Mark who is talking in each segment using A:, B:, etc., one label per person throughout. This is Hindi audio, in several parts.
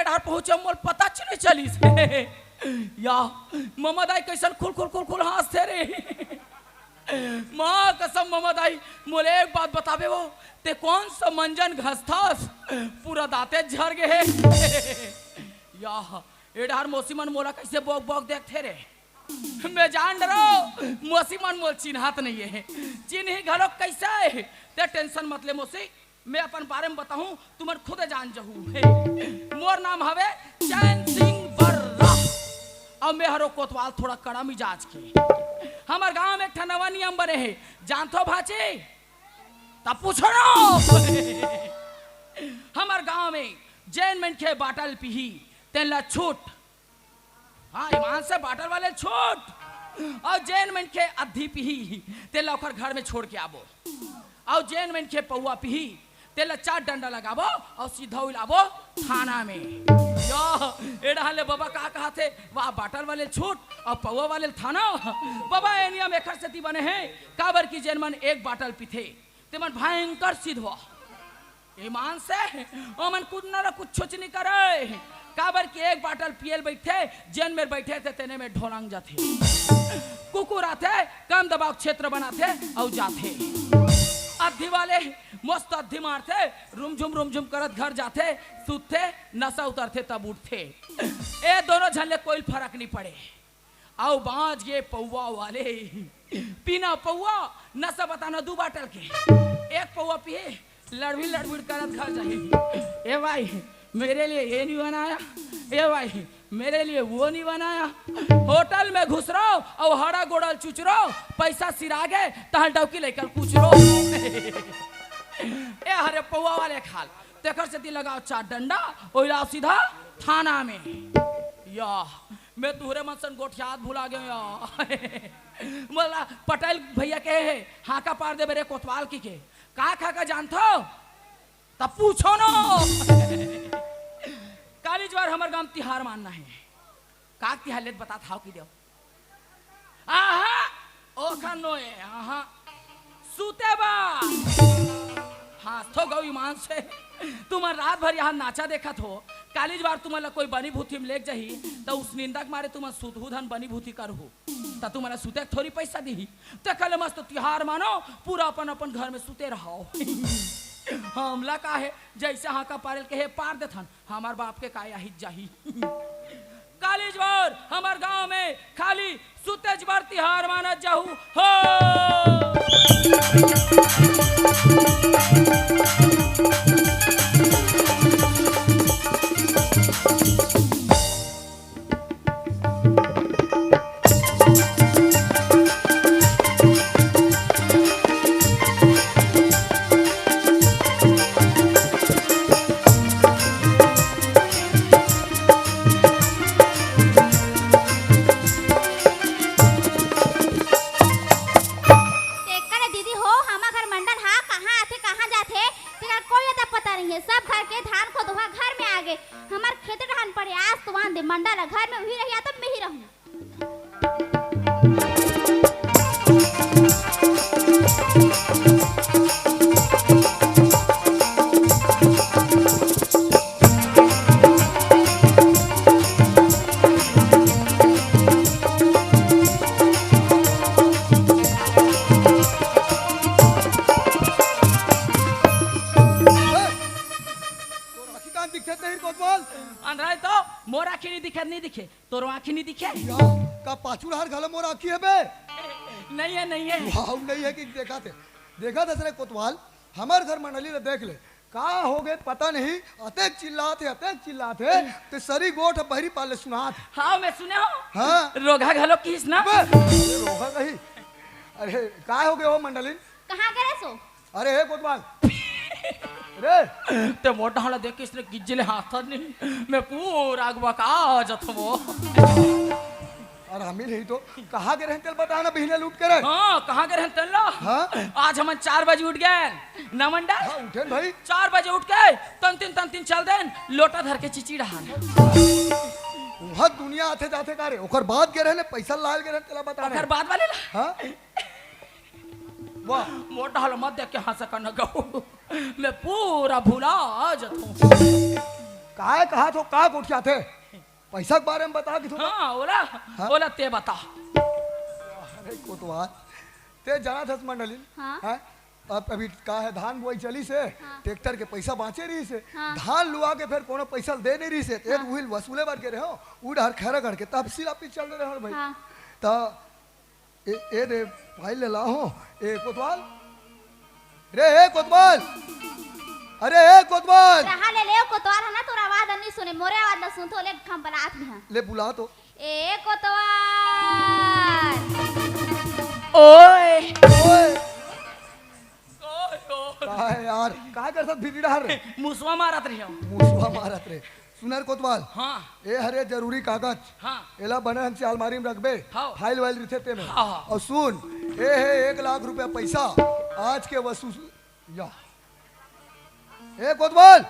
A: एडार पहुंचे मोल पता चले चली से या मोहम्मद आई कैसन खुल खुल खुल खुल हंसते रे माँ कसम मोहम्मद आई मोले एक बात बतावे वो ते कौन सा मंजन घसथास पूरा दांते झड़ गए या एडार मौसीमन मोला कैसे बोक बोक देखते रे मैं जान रहा हूँ मौसीमन मोल चिन्हात नहीं है चिन्ह घलो कैसा है ते टेंशन मत ले मौसी मैं अपन बारे में बताऊं तुमन खुद जान जहू मोर नाम हवे चैन सिंह बर्रा अब मैं हरो कोतवाल थोड़ा कड़ा मिजाज के हमार गांव में एक नवा नियम बने है जानतो भाची तब पूछो ना हमार गांव में जैन मन के बाटल पीही तेला छूट हाँ ईमान से बाटल वाले छूट और जैन मन के अधी पीही तेला ओकर घर में छोड़ के आबो और जैन मन के पौआ पीही तेला 4 डंडा लगाबो और सीधा उलाबो थाना में यो एडाले बाबा का कहा थे वह बाटल वाले छूट और पौआ वाले थाना बाबा ए नियम एकर से बने हैं काबर की जैन मन एक बाटल पीथे ते मन भयंकर सिद्ध हुआ ईमान से ओ मन कुछ ना कुछ छोच नहीं करे काबर की एक बाटल पियल बैठे जैन में बैठे थे तेने में ढोलंग जाते कुकुर आते कम दबाव क्षेत्र बनाते और जाते अधी वाले मस्त अधी मारते रुमझुम करत घर जाते सूते नशा उतरते तब उठते ए दोनों झल्ले कोई फर्क नहीं पड़े आओ बाज ये पौवा वाले पीना पौवा नशा बताना 2 बाटल के एक पौवा पिए लड़भी करत घर जाए ए भाई मेरे लिए ये नहीं बनाया ए भाई मेरे लिए वो नहीं बनाया होटल में घुस रहो और हरा गोड़ल चुच रहो पैसा सिरा गए तहल डौकी लेकर कुछ रो ए हरे पौवा वाले खाल तेकर से लगाओ 4 डंडा और आओ सीधा थाना में या मैं तुहरे मनसन गोठियात भुला गया या बोला पटेल भैया के है हाका पार दे मेरे कोतवाल की के का खा का जानतो तब पूछो ना काली ज्वार हमार गांव तिहार मानना है का तिहार लेत बता था कि देव आहा ओ खनो है आहा सूते बा हाँ तो गौ ईमान से तुम रात भर यहाँ नाचा देखा थो काली ज्वार तुम्हारा कोई बनी भूति में लेक जाही तो उस निंदा के मारे तुम सुधुधन बनी भूति कर हो तो तुम्हारा सूते थोड़ी पैसा दी तो कल मस्त तिहार मानो पूरा अपन अपन घर में सूते रहो हमला का है जैसे हाँ का पारल के है पार देथन हमार बाप के काया हित जाही काली ज्वार हमार गांव में खाली सूते ज्वार तिहार माना जाहू हो
B: देखा था सरे कोतवाल हमारे घर मंडली ने देख ले कहा हो गए पता नहीं अतेक चिल्लाते ते सरी गोठ बहरी पाले सुनात
A: हाँ मैं सुने हो
B: हाँ
A: रोगा घलो किस ना
B: रोगा कही अरे का हो गए हो मंडली
C: कहाँ गए सो
B: अरे हे कोतवाल रे
A: ते मोटा हला देख के इसने गिज्जले हाथ नहीं मैं पूरा बका जत वो
B: और हम ही तो कहाँ के रहते बताना बहने लूट कर
A: हाँ कहाँ के रहते लो हाँ? आज हम 4 बजे उठ गए नमंडा
B: हाँ, उठे भाई
A: 4 बजे उठ गए तन तीन चल देन लोटा धर के चिची रहा
B: वहाँ दुनिया आते जाते का रे ओकर बाद के रहने पैसा लाल के रहते बताना
A: ओकर बाद वाले
B: हाँ
A: वाह मोटा हल मत देख के हंस कर न गो मैं पूरा भुला जत हूँ
B: काय कहा तो का गोठिया थे पैसा के बारे में बता कि थोड़ा
A: हाँ ओला ओला ते बता।
B: अरे कोतवाल ते जाना था मंडली
C: हाँ।
B: हैं? अब अभी का है धान बुआई चली से ट्रैक्टर के पैसा बाँचे रही से
C: हाँ।
B: धान लुआ के फिर कोनो पैसा दे नहीं रही से एक उहिल वसूले बार के रहे हो उड़ हर खैरा करके तब सिला पी चल रहे हो भाई
C: हाँ।
B: ता ए दे भाई ले ला हो ए कोतवाल रे ए कोतवाल अरे ए कोतवाल
C: रहा ले ले कोतवाल है ना तोरा आवाज नहीं सुने मोरे आवाज ना सुन तो ले खम बलात में है।
B: ले बुला तो
C: ए कोतवाल
A: ओए
B: ओए
A: ओए
B: का है यार का कर सब भिड़ी डहर रे
A: मुसवा मारत रही हो।
B: मुसवा मारत रे सुनर कोतवाल
A: हाँ
B: ए हरे जरूरी कागज
A: हाँ
B: एला बने हम से अलमारी में रखबे
A: हाँ।
B: फाइल वाइल रिथे ते में
A: हाँ, हाँ।
B: और सुन ए है 1 लाख रुपया पैसा आज के वसूल या ए कोतवाल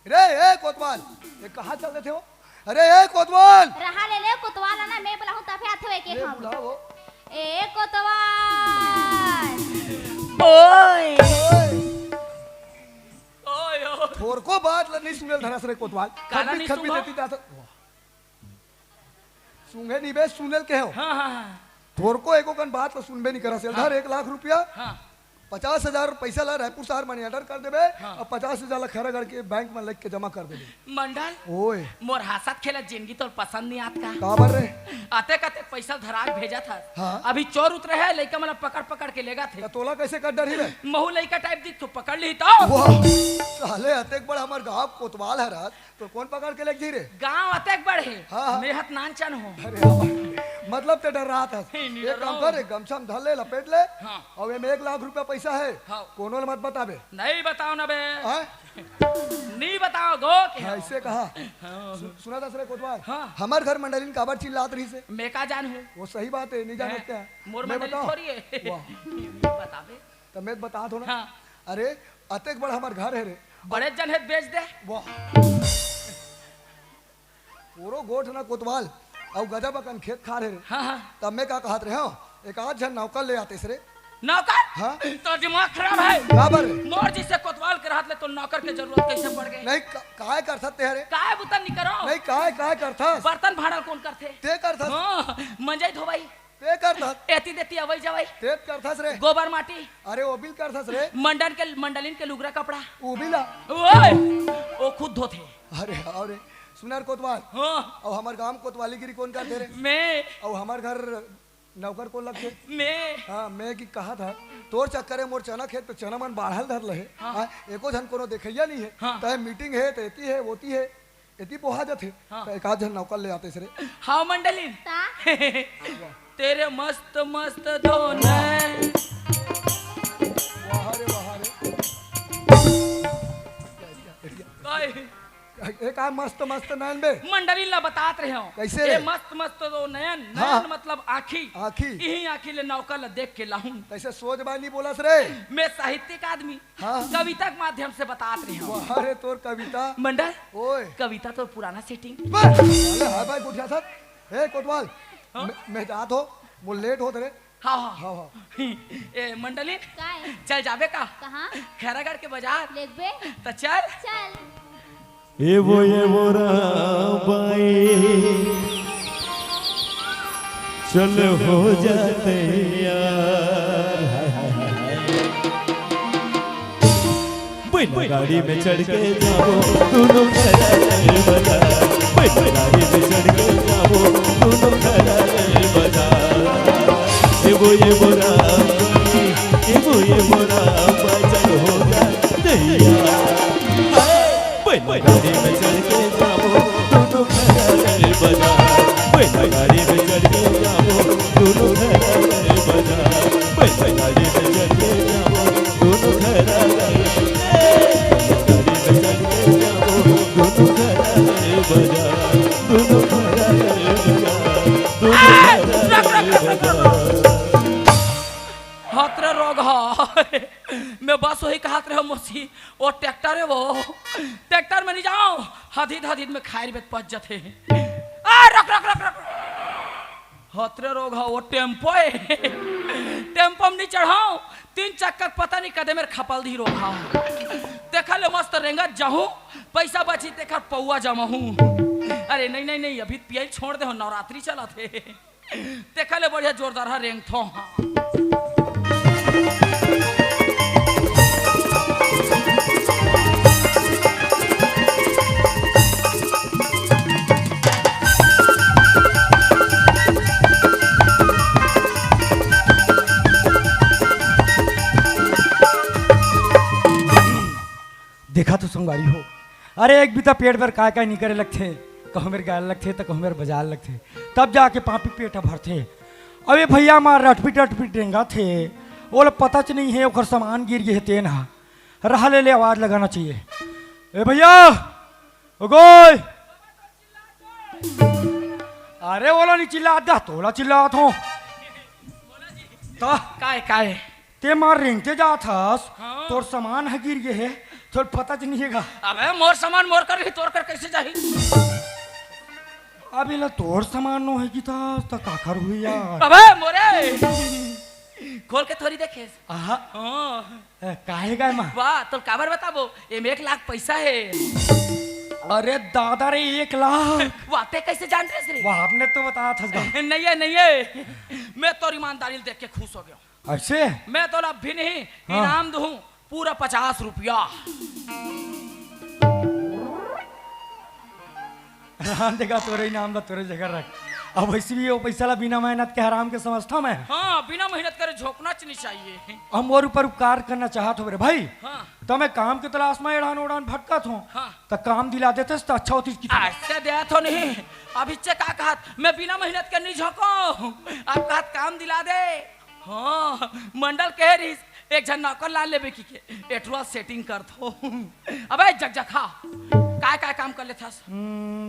B: रे ए कोतवाल ये कहाँ चल रहे थे हो अरे ए कोतवाल
C: रहा ले ले कोतवाल है ना मैं बोला हूं तफे आथे के
B: ले
C: हम
B: बुलाओ
C: ए कोतवाल
A: ओए
B: ओए
A: ओए ओए
B: थोर को बात नहीं सुनल धरस रे कोतवाल
A: काला नहीं
B: खत भी
A: सुंगा?
B: देती ता सुंगे नहीं बे सुनल के हो
A: हाँ हाँ हाँ
B: थोर को एको कन बात तो सुनबे नहीं करस धर 1 लाख रुपया
A: हाँ
B: 50,000 पैसा ला रायपुर शहर मनी ऑर्डर कर देबे
A: हाँ।
B: और 50,000 खैरा करके बैंक में लग के जमा कर देबे
A: मंडल
B: ओए
A: मोर हासत खेला जिंदगी तो पसंद नहीं आत का
B: काबर रे
A: आते कते पैसा धराक भेजा था
B: हाँ।
A: अभी चोर उतरे है लड़का मतलब पकड़ पकड़ के लेगा थे
B: त तोला कैसे कर डरी रे
A: महू लड़का टाइप दिख तो पकड़ ली तो
B: वाह साले अतेक बड़ा हमर गांव कोतवाल है रात तो कौन पकड़ के लेक जी रे
A: गांव अतेक बढ़े
B: हाँ, हाँ।
A: मेहत नानचन हो
B: अरे हमर मतलब ते डर रहा था
A: नहीं
B: एक
A: डर
B: काम
A: रहा
B: कर एक गमछा में धर ले लपेट ले
A: हाँ।
B: और में 1 लाख रुपया पैसा है
A: हाँ।
B: कोनो मत बताबे
A: नहीं बताओ ना बे
B: हैं
A: नहीं बताओ गो के हो।
B: ऐसे कहा
A: हाँ।
B: सुना दस रे कोतवाल
A: हाँ।
B: हमार घर मंडलीन काबर चिल्लात रही से
A: मैं का जान हूँ
B: वो सही बात है नहीं जाने क्या
A: मोर
B: मैं
A: मंडली
B: बताऊं?
A: थोड़ी है
B: वाह।
A: बताबे
B: तो मैं बता दो ना
A: हाँ
B: अरे अतेक बड़ा हमार घर है रे
A: बड़े जन है बेच दे
B: वाह पूरो गोठ ना कोतवाल और गजब अकन खेत खा रहे रे
A: हाँ हाँ
B: तब मैं का कहत रहे हो एक आध जन नौकर ले आते रे
A: नौकर
B: हाँ।
A: तो दिमाग खराब है
B: बराबर है
A: मोर जिससे कोतवाल के हाथ ले तो नौकर की जरूरत कैसे पड़ गई
B: नहीं काय कर सकते हरे
A: काय बुता नहीं करो
B: नहीं काय करता
A: बर्तन भाड़ल कौन करते
B: ते करता
A: हाँ मंजाई धोबाई
B: ते करता
A: एती देती अवई जवाई
B: ते करता रे
A: गोबर माटी
B: अरे वो बिल करता रे
A: मंडलिन के लुगरा कपड़ा
B: वो बिला
A: ओए वो खुद धोते
B: अरे अरे सुनर कोतवाल
A: हाँ
B: और हमार गांव कोतवाली गिरी कौन करते रे
A: मैं
B: और हमार घर नौकर को लगते
A: मैं
B: हाँ मैं की कहा था तोर चक्कर मोर चना खेत पे चना मन बाढ़ल धर लहे हाँ। एको जन कोनो देखैया नहीं है
A: हाँ।
B: तय मीटिंग है तो एती है वोती है एती पोहा जाते
A: हाँ।
B: तो एक आध जन नौकर ले आते सरे
A: हाँ मंडलिन
C: ता
A: तेरे मस्त मस्त दोनों
B: वाह रे वाह रे एक आ मस्त मस्त नैन बे
A: मंडलिन ला बतात रहे हो
B: कैसे?
A: ये मस्त मस्त दो नयन
B: हाँ।
A: नयन मतलब आखी
B: आखी
A: यही आखी ले नौकर ला देख के लाऊं
B: कैसे सोच बानी बोलस रे
A: मैं साहित्यिक आदमी
B: हाँ।
A: कविता के माध्यम से बतात रहे हो
B: वाह रे तोर कविता
A: मंडल
B: ओए
A: कविता तो पुराना सेटिंग
B: बस अरे हाय भाई गुठिया सर ए कोतवाल
A: हाँ।
B: मैं जात हो वो लेट होत रे
A: हाँ हाँ
B: हाँ हाँ
A: ए मंडलिन
C: काय
A: चल जाबे का
C: कहां
A: खैरागढ़ के बाजार
C: लेबे
A: तो चल
C: चल
D: ये वो राबाई चल हो जाते यार बैल गाड़ी में चढ़ के जाओ दोनों खड़ा बजा बैल गाड़ी में चढ़ के जाओ दोनों खड़ा बजा ये वो राबाई ये वो राबाई चल हो जाते यार बैल गाड़ी में चढ़ के जाओ दोनों खड़ा बजा बैल गाड़ी में चढ़ के जाओ दोनों खड़ा बजा बैल गाड़ी में चढ़ के जाओ दोनों खड़ा
A: हतरे रोग है मैं बस वही कहत रहे मोसी वो ट्रैक्टर है वो ट्रैक्टर में नहीं जाओ हदीद हदीद में खायर में पच जाते आ रख रख रख रख हतरे रोग है वो टेम्पो है टेम्पो में नहीं चढ़ाओ 3 चक्कर पता नहीं कदे मेरे खपल दी रोग है ते देखा ले मस्त रेंगत जाहूं, पैसा बची देखा पौआ जमाहूं। अरे नहीं नहीं नहीं, अभी पियल छोड़ दे, नवरात्रि चला थे। देखा ले बढ़िया जोरदार रेंग थो।
E: देखा तो संगवारी हो, अरे एक बीता पेट भर काय नहीं करे लगते, कहूँ मेरे गाल लगते तो कहूँ मेरे बाजार लगते, तब जाके पापी पेट भरते। अबे भैया मार रटपीट रेंगा थे, वो लोग पता च नहीं है ओकर सामान गिर गए तेन हा, रहा ले आवाज लगाना चाहिए। ए भैया ओगोय, अरे बोला नहीं चिल्ला दा, तोला चिल्ला थो
A: काय
E: ते मार रेंगते जा थास।
A: हाँ।
E: तोर सामान है गिर गए है, तो पता च नहीं है।
A: अबे मोर सामान मोर कर तोड़ कर कैसे जाही?
E: अबे ला तोर सामान नो है कि था तो काकर हुई यार।
A: अबे मोरे खोल के थोड़ी देखे।
E: आहा
A: हाँ
E: काहे गए मां?
A: वाह तो काबर बताबो, एम 1 लाख पैसा है।
E: अरे दादा रे 1 लाख,
A: वाते कैसे जान रहे रे?
E: वाह आपने तो बताया था।
A: नहीं है, मैं तो ईमानदारी देख के खुश हो गया।
E: ऐसे
A: मैं तो लब भी नहीं
E: हाँ।
A: इनाम दूं पूरा 50 रुपया।
E: हाँ देखा तोरे इनाम ला तोरे जगह रख। अब वैसे भी वो पैसा ला बिना मेहनत के हराम के समझता मैं।
A: हाँ बिना मेहनत करे झोंकना नहीं चाहिए।
E: हम और ऊपर उपकार करना चाहत हो रे भाई।
A: हाँ
E: तो मैं काम के तलाश में एड़ान ओड़ान भटकत हूँ,
A: हाँ।
E: तो काम दिला देते तो अच्छा होती।
A: ऐसे दे तो नहीं, अभी से का कहत मैं बिना मेहनत के नहीं झोंको, आप कहत काम दिला दे। हाँ मंडल कह रही एक जन नौकर ला लेबे की के एटुआ सेटिंग कर दो। अबे जगजखा काय काम कर ले था?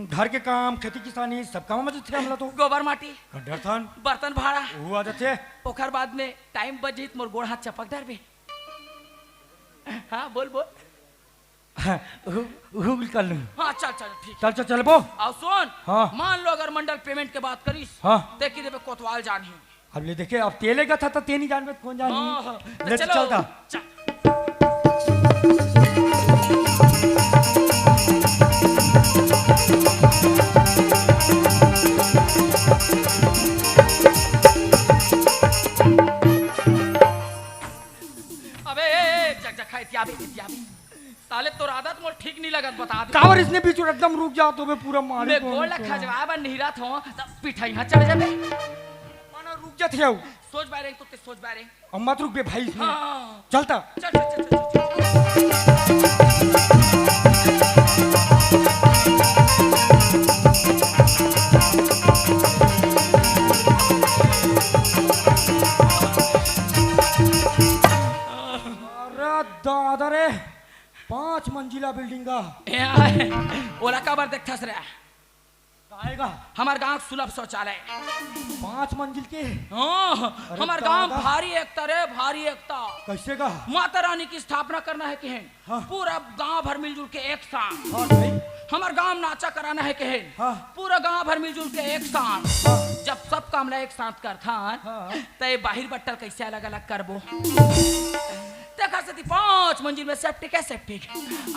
E: घर के काम, खेती किसानी सब काम में थे हमला तो।
A: गोबर माटी,
E: गड्ढरथन,
A: बर्तन भाड़ा,
E: वो आदत है।
A: ओखर बाद में टाइम बजित मोर गोड़ हाथ चपक दर बे। हाँ बोल
E: हुल कर लूं।
A: हाँ चल ठीक।
E: चल चल बो।
A: और सुन,
E: हाँ।
A: मान लो अगर मंडल पेमेंट के बात करीस,
E: हाँ।
A: देखी देबे कोतवाल जानी।
E: अब ले देखे, अब तेले का था तो ते नहीं जान में कौन जान।
A: हाँ,
E: ले
A: चलो
E: चलता।
A: चल। अबे जगजखा इत्यादि साले तोर आदत मोर ठीक नहीं लगत, बता दे।
E: कावर इसने बीच में एकदम रुक जाओ तो मैं पूरा मार
A: मैं गोल खजवाब निहरत हो तब पिठैया चढ़ जाबे।
E: मानो रुक जाते हो।
A: सोच बारे तो ते सोच बारे।
E: अब मत रुक बे भाई इसमें।
A: हाँ
E: चलता।
A: चल।
E: अरे दादा रे 5 मंजिला बिल्डिंग का
A: ओला काबर देखथस रे?
E: आएगा
A: हमार गांव सुलभ शौचालय।
E: 5 मंजिल के।
A: हाँ हमार गांव
E: दादा।
A: भारी एकता रे, भारी एकता।
E: कैसे का?
A: माता रानी की स्थापना करना है कहें,
E: हाँ।
A: पूरा गांव भर मिलजुल के एक साथ।
E: हाँ भाई।
A: हमार गांव नाचा कराना है कहें,
E: हाँ।
A: पूरा गांव भर मिलजुल के एक साथ।
E: हाँ।
A: जब सब काम ला एक साथ करथा
E: हाँ।
A: तो ये बाहिर बट्टल कैसे अलग अलग करबो? देखा से 5 मंजिल में सेप्टिक है, सेप्टिक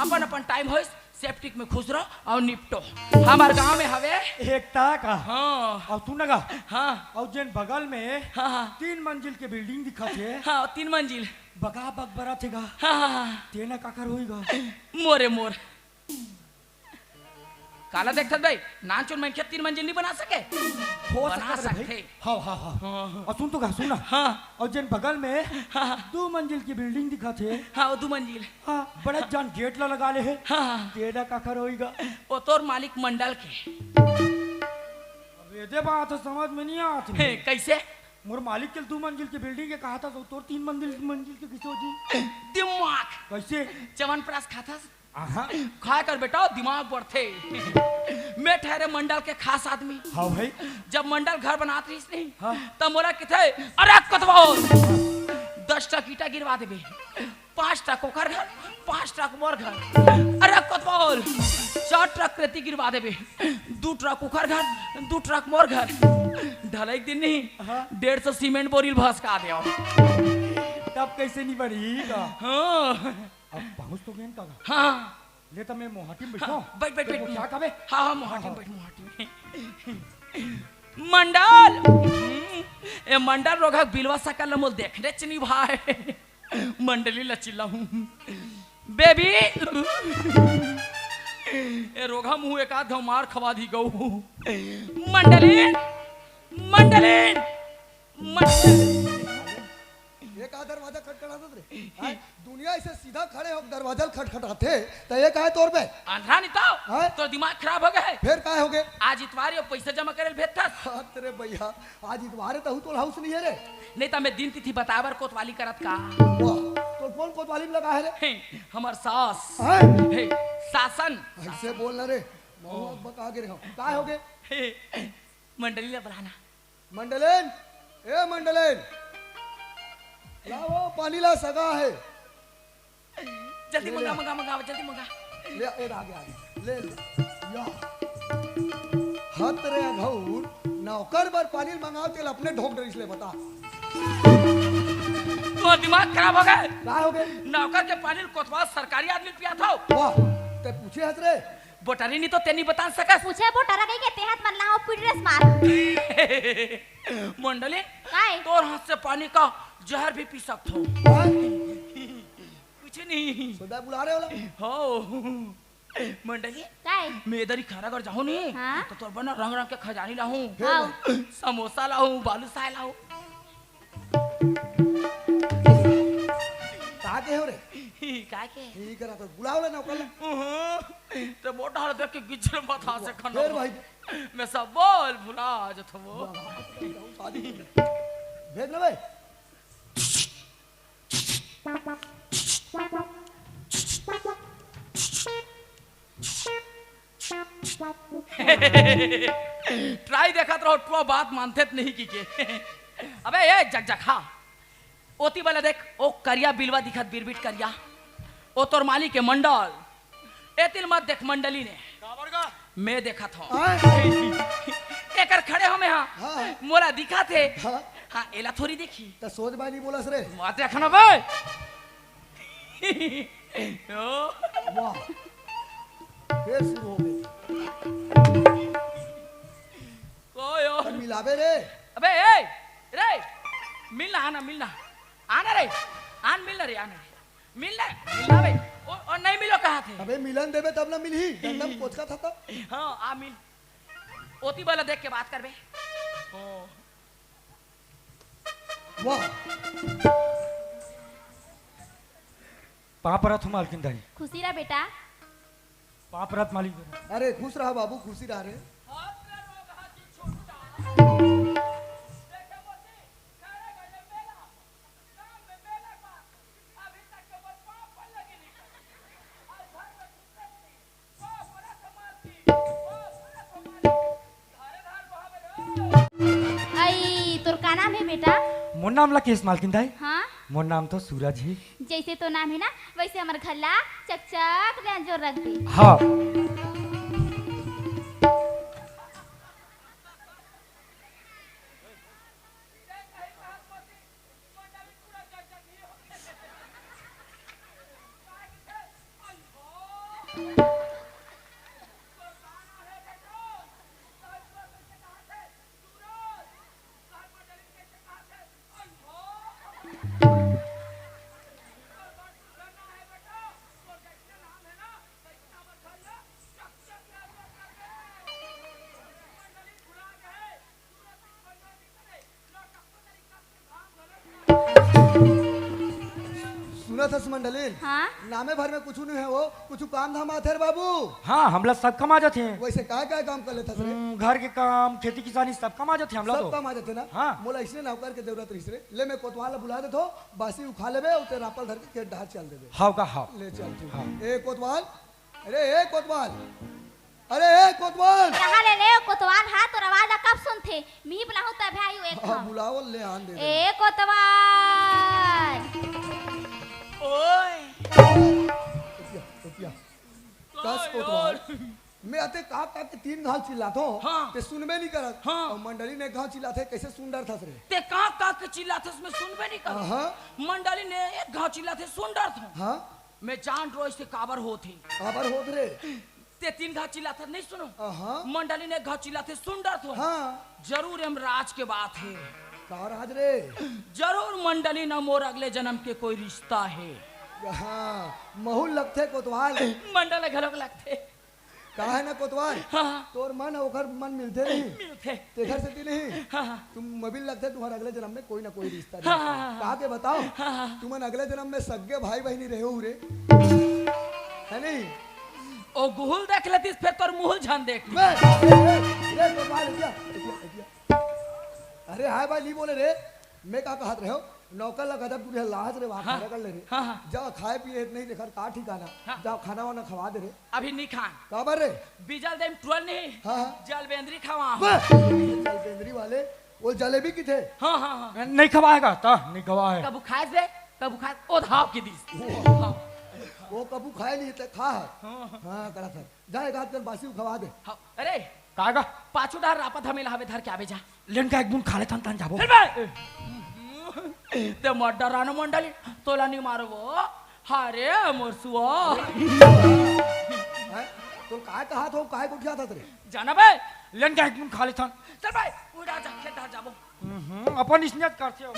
A: अपन अपन टाइम हो सेप्टिक में खुश रहो और निपटो। हमार गांव में हवे
E: एकता का।
A: हाँ
E: और तू नगा।
A: हाँ
E: और जन बगल में
A: हाँ
E: 3 मंजिल के बिल्डिंग दिखा थे।
A: हाँ 3 मंजिल।
E: बगा बकबरा थेगा।
A: हाँ
E: तेना काकर होईगा।
A: मोरे मोर काला देखत भाई नाचुन मैं 3 मंजिल नहीं बना सके,
E: हो
A: बना सकते।
E: भाई। हाँ हाँ हाँ।
A: हाँ।
E: और सुन तो का सुन ना।
A: हाँ
E: और जन बगल में
A: हाँ
E: 2 मंजिल की बिल्डिंग दिखा थे।
A: हाँ वो 2 मंजिल।
E: हाँ बड़ा जान गेट ला लगा ले है।
A: हाँ
E: तेना काकर होईगा।
A: वो तोर मालिक मंडल के।
E: अब ये बात तो समझ में नहीं आती।
A: कैसे?
E: मोर मालिक के 2 मंजिल की बिल्डिंग के कहा था तो तोर 3 मंजिल के किसो जी।
A: दिमाग
E: कैसे?
A: चवनप्राश खाता
E: आहा।
A: खा कर बेटा दिमाग बढ़ते। मैं ठहरे मंडल के खास आदमी।
E: हाँ भाई।
A: जब मंडल घर बनात रही नहीं
E: हाँ।
A: तब मोला किथे अरे कतवा 10 ट्रक ईटा गिरवा देबे, 5 ट्रक ओकर घर, 5 ट्रक मोर घर। अरे कतवा 4 ट्रक रेती गिरवा देबे, 2 ट्रक ओकर घर, 2 ट्रक मोर घर। ढलाई दिन नहीं 150 सीमेंट बोरिल भस का दे।
E: तब कैसे नहीं बनेगा?
A: हाँ
E: अब पहुंच तो गए काका।
A: हाँ
E: ले तो मैं मोहाटी में बैठा हूं।
A: बैठ बैठ बैठ
E: क्या कबे?
A: हाँ हाँ मोहाटी में बैठ मोहाटी में मंडल ए मंडल रोगा बिलवा सकल मोल देखने चनी भाई मंडली लचिल्ला हूँ बेबी ए रोगा मुंह एक आध मार खवा दी गऊ मंडलीन मंडलीन
B: ये का दरवाजा खटखटाते रे हैं? दुनिया ऐसे सीधा खड़े हो दरवाजा खटखटाते तो ये का है तोर पे
A: आंध्रा नहीं ताओ
B: हाँ?
A: तो दिमाग खराब हो गया है
B: फिर का हो गए?
A: आज इतवार है पैसा जमा करे भेजता
B: हाँ तेरे भैया आज इतवार तो तो हाउस नहीं है रे।
A: नहीं तो मैं दिन तिथि बताबर कोतवाली करत का
B: वाह तो कौन कोतवाली में लगा है रे?
A: हे, हमर सास
B: हैं?
A: हे, शासन
B: ऐसे बोलना रे महुआ बका के रे हो का हो गए?
A: हे, मंडली ने बुलाना
B: मंडलेन ए मंडलेन लाओ पानी ला सगा है
A: जल्दी मंगा मंगा मंगा जल्दी मंगा
B: ले ए आगे ले ले या हाथ रे घौर नौकर बर पानी मंगाओ तेल अपने ढोक डरिस ले बता
A: तो दिमाग खराब हो गया
B: का हो गए?
A: नौकर के पानी कोतवाल सरकारी आदमी पिया था
B: वाह ते पूछे हत रे
A: बोटारी नहीं तो तेनी बता सकस
C: पूछे बोटारा कहीं के तेहत मन लाओ पिड्रेस मार
A: मंडली
C: काय
A: तोर हाथ से पानी का जहर भी पी सकते हो
B: हाँ?
A: कुछ नहीं
B: सदा बुला रहे होला
A: हो मंडली
C: काय
A: मैं इधर ही खाना घर जाऊँ नहीं
C: हाँ?
A: तो तोर बना रंग रंग के खजानी लाऊं
C: हाँ
A: समोसा लाऊं बालूशाही लाऊं
B: का के हो रे
A: का के
B: ठीक है तो बुलाओ ले नौकर ले
A: तो मोटा हाल देख के गिजर माथा से खाना
B: फिर भाई
A: मैं सब बोल भुला जत वो
B: शादी भेज ले भाई
A: ट्राई देखा तो टुआ बात मानते नहीं की के अबे ये जगजखा ओती वाला देख ओ करिया बिलवा दिखत बिरबिट करिया ओ तोर माली के मंडल एतिल मत देख मंडली ने मैं देखा था
B: हाँ?
A: एकर खड़े हो में हाँ
B: हाँ।
A: मोला दिखा थे
B: हाँ?
A: हाँ एला थोड़ी देखी
B: तो सोच बानी बोलस रे
A: मत देखना बे ओ
B: वाह फिर शुरू हो गई
A: कोयो
B: और मिलावे रे
A: अबे ए रे मिलना आना रे आन मिलना रे मिलना बे और नहीं मिलो कहा थे
B: अबे मिलन देवे तब ना मिलही दंडम कोचका था तब
A: हाँ आ मिल ओती वाला देख के बात करबे ओ
B: वाह
E: पापरत हूँ मालकिन दाई
C: खुशी रहा बेटा
E: पापरत मालिक
B: अरे खुश रहा बाबू खुशी रहा रे
C: आई तोर का नाम है बेटा
E: मोर नाम ला केस मालकिन दाई
C: हाँ
E: मोर नाम तो सूरज है।
C: जैसे तो नाम है ना वैसे हमारे घल्ला चकचक जोर रख दे
E: हाँ
B: सुना था मंडली
C: हाँ
B: नामे भर में कुछ नहीं है वो कुछ काम धाम आते रे बाबू
E: हाँ हमला सब कमा जाते हैं।
B: वैसे क्या क्या काम कर लेता रे
E: घर के काम खेती किसानी सब कमा जाते हैं हमला
B: सब
E: तो।
B: काम आ जाते ना
E: हाँ।
B: मोला इसलिए नौकर के जरूरत रही रे ले मैं कोतवाल बुला देतो बासी उखा लेबे उते रापल धर के खेत ढार चल देबे
E: हाव का हाव
B: ले चल तू
E: हाँ।
B: ए कोतवाल अरे ए कोतवाल अरे ए कोतवाल
C: कहा ले ले कोतवाल हाथ और आवाज कब सुनते मी बुलाऊं तब आयु एक
B: हाँ
C: हम।
B: बुलाओ ले आन दे दे।
C: ए कोतवाल
A: ओए
B: रुपया दस कोतवाल मैं आते का के तीन घाल चिल्लात हो
A: हाँ।
B: ते सुनबे नहीं करत
A: हाँ।
B: और मंडली ने घाव चिल्लाते कैसे सुन डर था रे
A: ते का के चिल्ला थे उसमें सुनबे नहीं कर
B: हाँ
A: मंडली ने एक गांव चिल्ला थे सुन डर था
B: हाँ
A: मैं जान रोज से काबर होती
B: काबर होत रे
A: ते 3 घा चिल्लाते नहीं सुनो
B: हाँ
A: मंडली ने घा चिल्लाते सुन डर तो
B: हाँ
A: जरूर हम राज के बात है
B: का राज रे
A: जरूर मंडली न मोर अगले जन्म के कोई रिश्ता है
B: हाँ महूल लगते कोतवाल
A: मंडल घरों के लगते
B: का है ना कोतवाल
A: हाँ
B: तोर मन ओकर मन मिलते नहीं
A: मिलते
B: तेखर से नहीं
A: हाँ
B: तुम मोबिल लगते तुम्हारे अगले जन्म में कोई ना कोई रिश्ता
A: हाँ,
B: नहीं
A: हाँ,
B: कहा के बताओ
A: हाँ।
B: तुमन अगले जन्म में सगे भाई बहनी रहे हो रे है नहीं
A: ओ गुहुल देख लेती फिर तोर मुंह झान देखती
B: बे, रे कोतवाल इतिया अरे हाय भाई नहीं बोले रे मैं का कहत रहे हो नौकर लगा जब तुझे लाज रे वहां कर ले रे
A: हाँ, हाँ।
B: जा खाए पिए नहीं देखर का ठिकाना
A: हाँ।
B: जा खाना वाना खवा दे रे
A: अभी नहीं खान
B: काबर रे
A: बीजल देम ट्रोल नहीं
B: हाँ, हाँ।
A: जल बेंद्री खावा
B: बे, चल केंद्री वाले वो जलेबी की थे
A: हाँ हाँ हाँ
E: नहीं खवाएगा तो नहीं खवाए
A: कबू खाए दे कबू खाए ओ धाव की दिस हाँ
B: वो कबू खाए नहीं थे खा है हाँ करा था जा एक हाथ कर बासी खवा दे
A: हाँ, अरे
E: कागा
A: पाछू डार रापत हमें लावे धर के आवे जा
E: लेन का एक बुन खा ले तन जाबो
A: चल बे ते मड्डरानो मंडली तोला नहीं मारबो हारे मोरसुआ
B: हैं? तो काय कहा था काय को क्या था तेरे
A: जाना बे
E: लेन का एक बुन खा ले तन
A: चल भाई उड़ा जा खेत धार जाबो
E: अपन इसनियत करते हो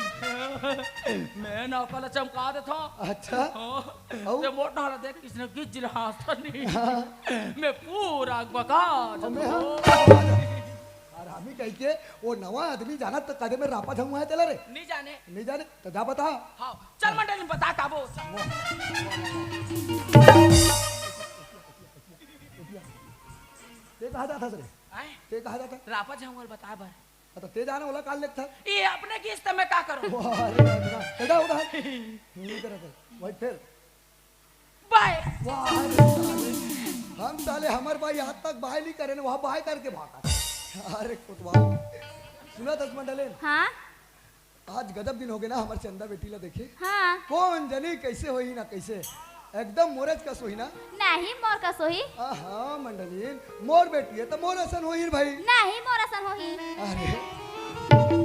A: मैं नौकल चमका दे था
B: अच्छा औ?
A: ते मोट नाला देख किसने गिज जिला नहीं मैं पूरा बका
B: हमें हाँ आरामी कह के वो नवा आदमी जाना तो कदे में रापा हुआ है तेला रे
A: नहीं जाने
B: नहीं जाने तो जा बता
A: हाँ चल मंडली बता काबो
B: ते कहा जाता रे
A: आए
B: ते कहा जाता
A: रापा जाऊंगा बता भर
B: तो ते जाने वाला काल लेख था
A: ये अपने किस्त में क्या करूं
B: वाह अरे बेटा उधर नहीं करत भाई फिर
A: बाय
B: वाह अरे साले, हम साले हमार भाई आज तक बाय नहीं करे वहां बाय करके भागा अरे कुतवा सुना 10 मंडले
C: हाँ
B: आज गजब दिन हो गए ना हमारे चंदा बेटी ला देखे
C: हाँ
B: कौन जनी कैसे होई ना कैसे एकदम मोरज का सोही ना
C: नहीं मोर का सोही
B: हाँ मंडलीन मोर बेटी है तो मोर असन होई भाई
C: नहीं मोर असन होही
B: अरे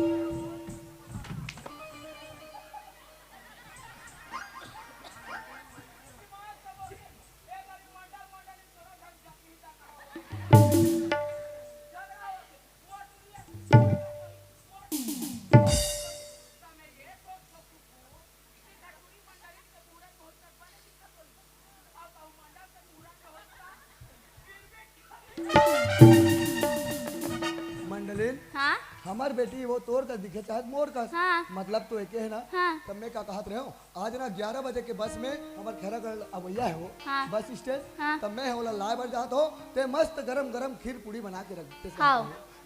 B: मंडलीन
C: हाँ
B: हमार बेटी वो तोर का दिखे चाहे मोर का
C: हाँ।
B: मतलब तो एक है ना
C: हाँ।
B: तब मैं क्या कहत रहे हो आज ना 11 बजे के बस में हमार खैरा कर अवैया है वो
C: हाँ।
B: बस स्टैंड
C: हाँ।
B: तब मैं होला लाए बर जात हो ते मस्त गरम गरम खीर पूड़ी बना के रखते
C: हाँ।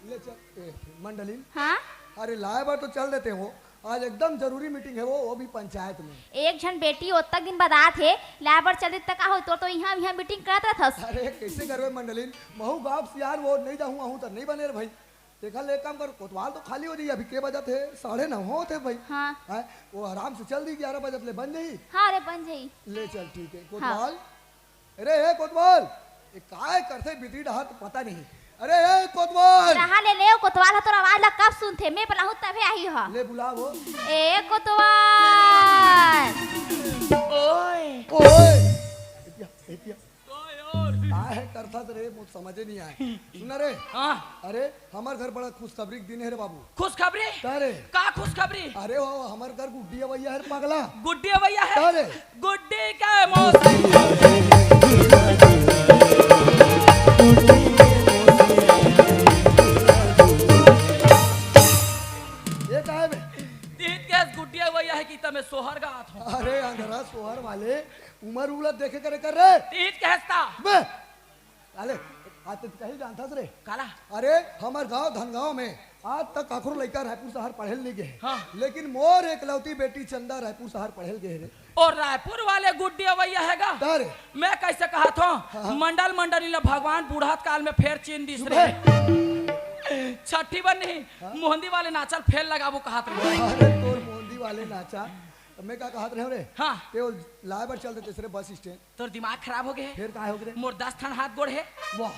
B: ले चल मंडलीन
C: हाँ
B: अरे लाए बर तो चल देते हो आज एकदम जरूरी मीटिंग है वो भी पंचायत में
C: एक जन बेटी ओतक दिन बदा थे लाबर चले तक हो तो यहाँ मीटिंग करत रहस
B: अरे कैसे करवे मंडलीन महू गाँव से यार वो नहीं जाऊँ आहूँ तो नहीं बने रे भाई देखा ले काम कर कोतवाल तो खाली हो जाइए अभी के बजे थे 9:30 होते भाई
C: हाँ
B: है वो आराम से चल दी 11 बजे ले बन जाई
C: हाँ रे बन जाई
B: ले चल ठीक है कोतवाल अरे ए कोतवाल ये काय करते बिती डहा तो पता नहीं अरे ए कोतवाल
C: रहा ले ले कोतवाल हो तो आवाज ला कब सुनथे मैं पलाहू तबे आई हो
B: ले बुला वो
C: ए कोतवाल
A: ओए
B: ओए एतिया एतिया
A: ओए और
B: काय है करता तो रे मुझे समझे नहीं आए सुन रे
A: हाँ
B: अरे हमार घर बड़ा खुशखबरी दिन है रे बाबू
A: खुशखबरी
B: तारे
A: का खुशखबरी
B: अरे वो हमार घर गुड्डी भैया है पगला
A: गुड्डी भैया है
B: तारे
A: गुड्डी का मौसम
B: ये काय बे
A: तीत के गुड्डी भैया है कि तमे सोहर गात हो
B: अरे अंधरा सोहर वाले उमर उलट देखे करे कर रे
A: तीत के हस्ता
B: बे अरे आज तक कहीं जानता रे
A: काला
B: अरे हमार गांव धनगांव में आज तक आखिर लड़का रायपुर शहर पढ़ेल नहीं गए
A: हाँ।
B: लेकिन मोर एकलौती बेटी चंदा रायपुर शहर पढ़ेल गए रे
A: और रायपुर वाले गुड्डी भैया हैगा
B: तारे
A: मैं कैसे कहा था मंडल मंडली ला भगवान बूढ़ात काल में फेर चीन दिस रहे छठी बनी मोहंदी वाले नाचल फेल लगाबो कहा रहे
B: अरे तोर मोंदी वाले नाचा तो मैं क्या कहत रहे रे
A: हाँ
B: ते वो लाइबर चल देते रे बस स्टैंड
A: तोर दिमाग खराब हो गए
B: फिर काय हो गए
A: मोर 10 ठन हाथ गोड़ है
B: वाह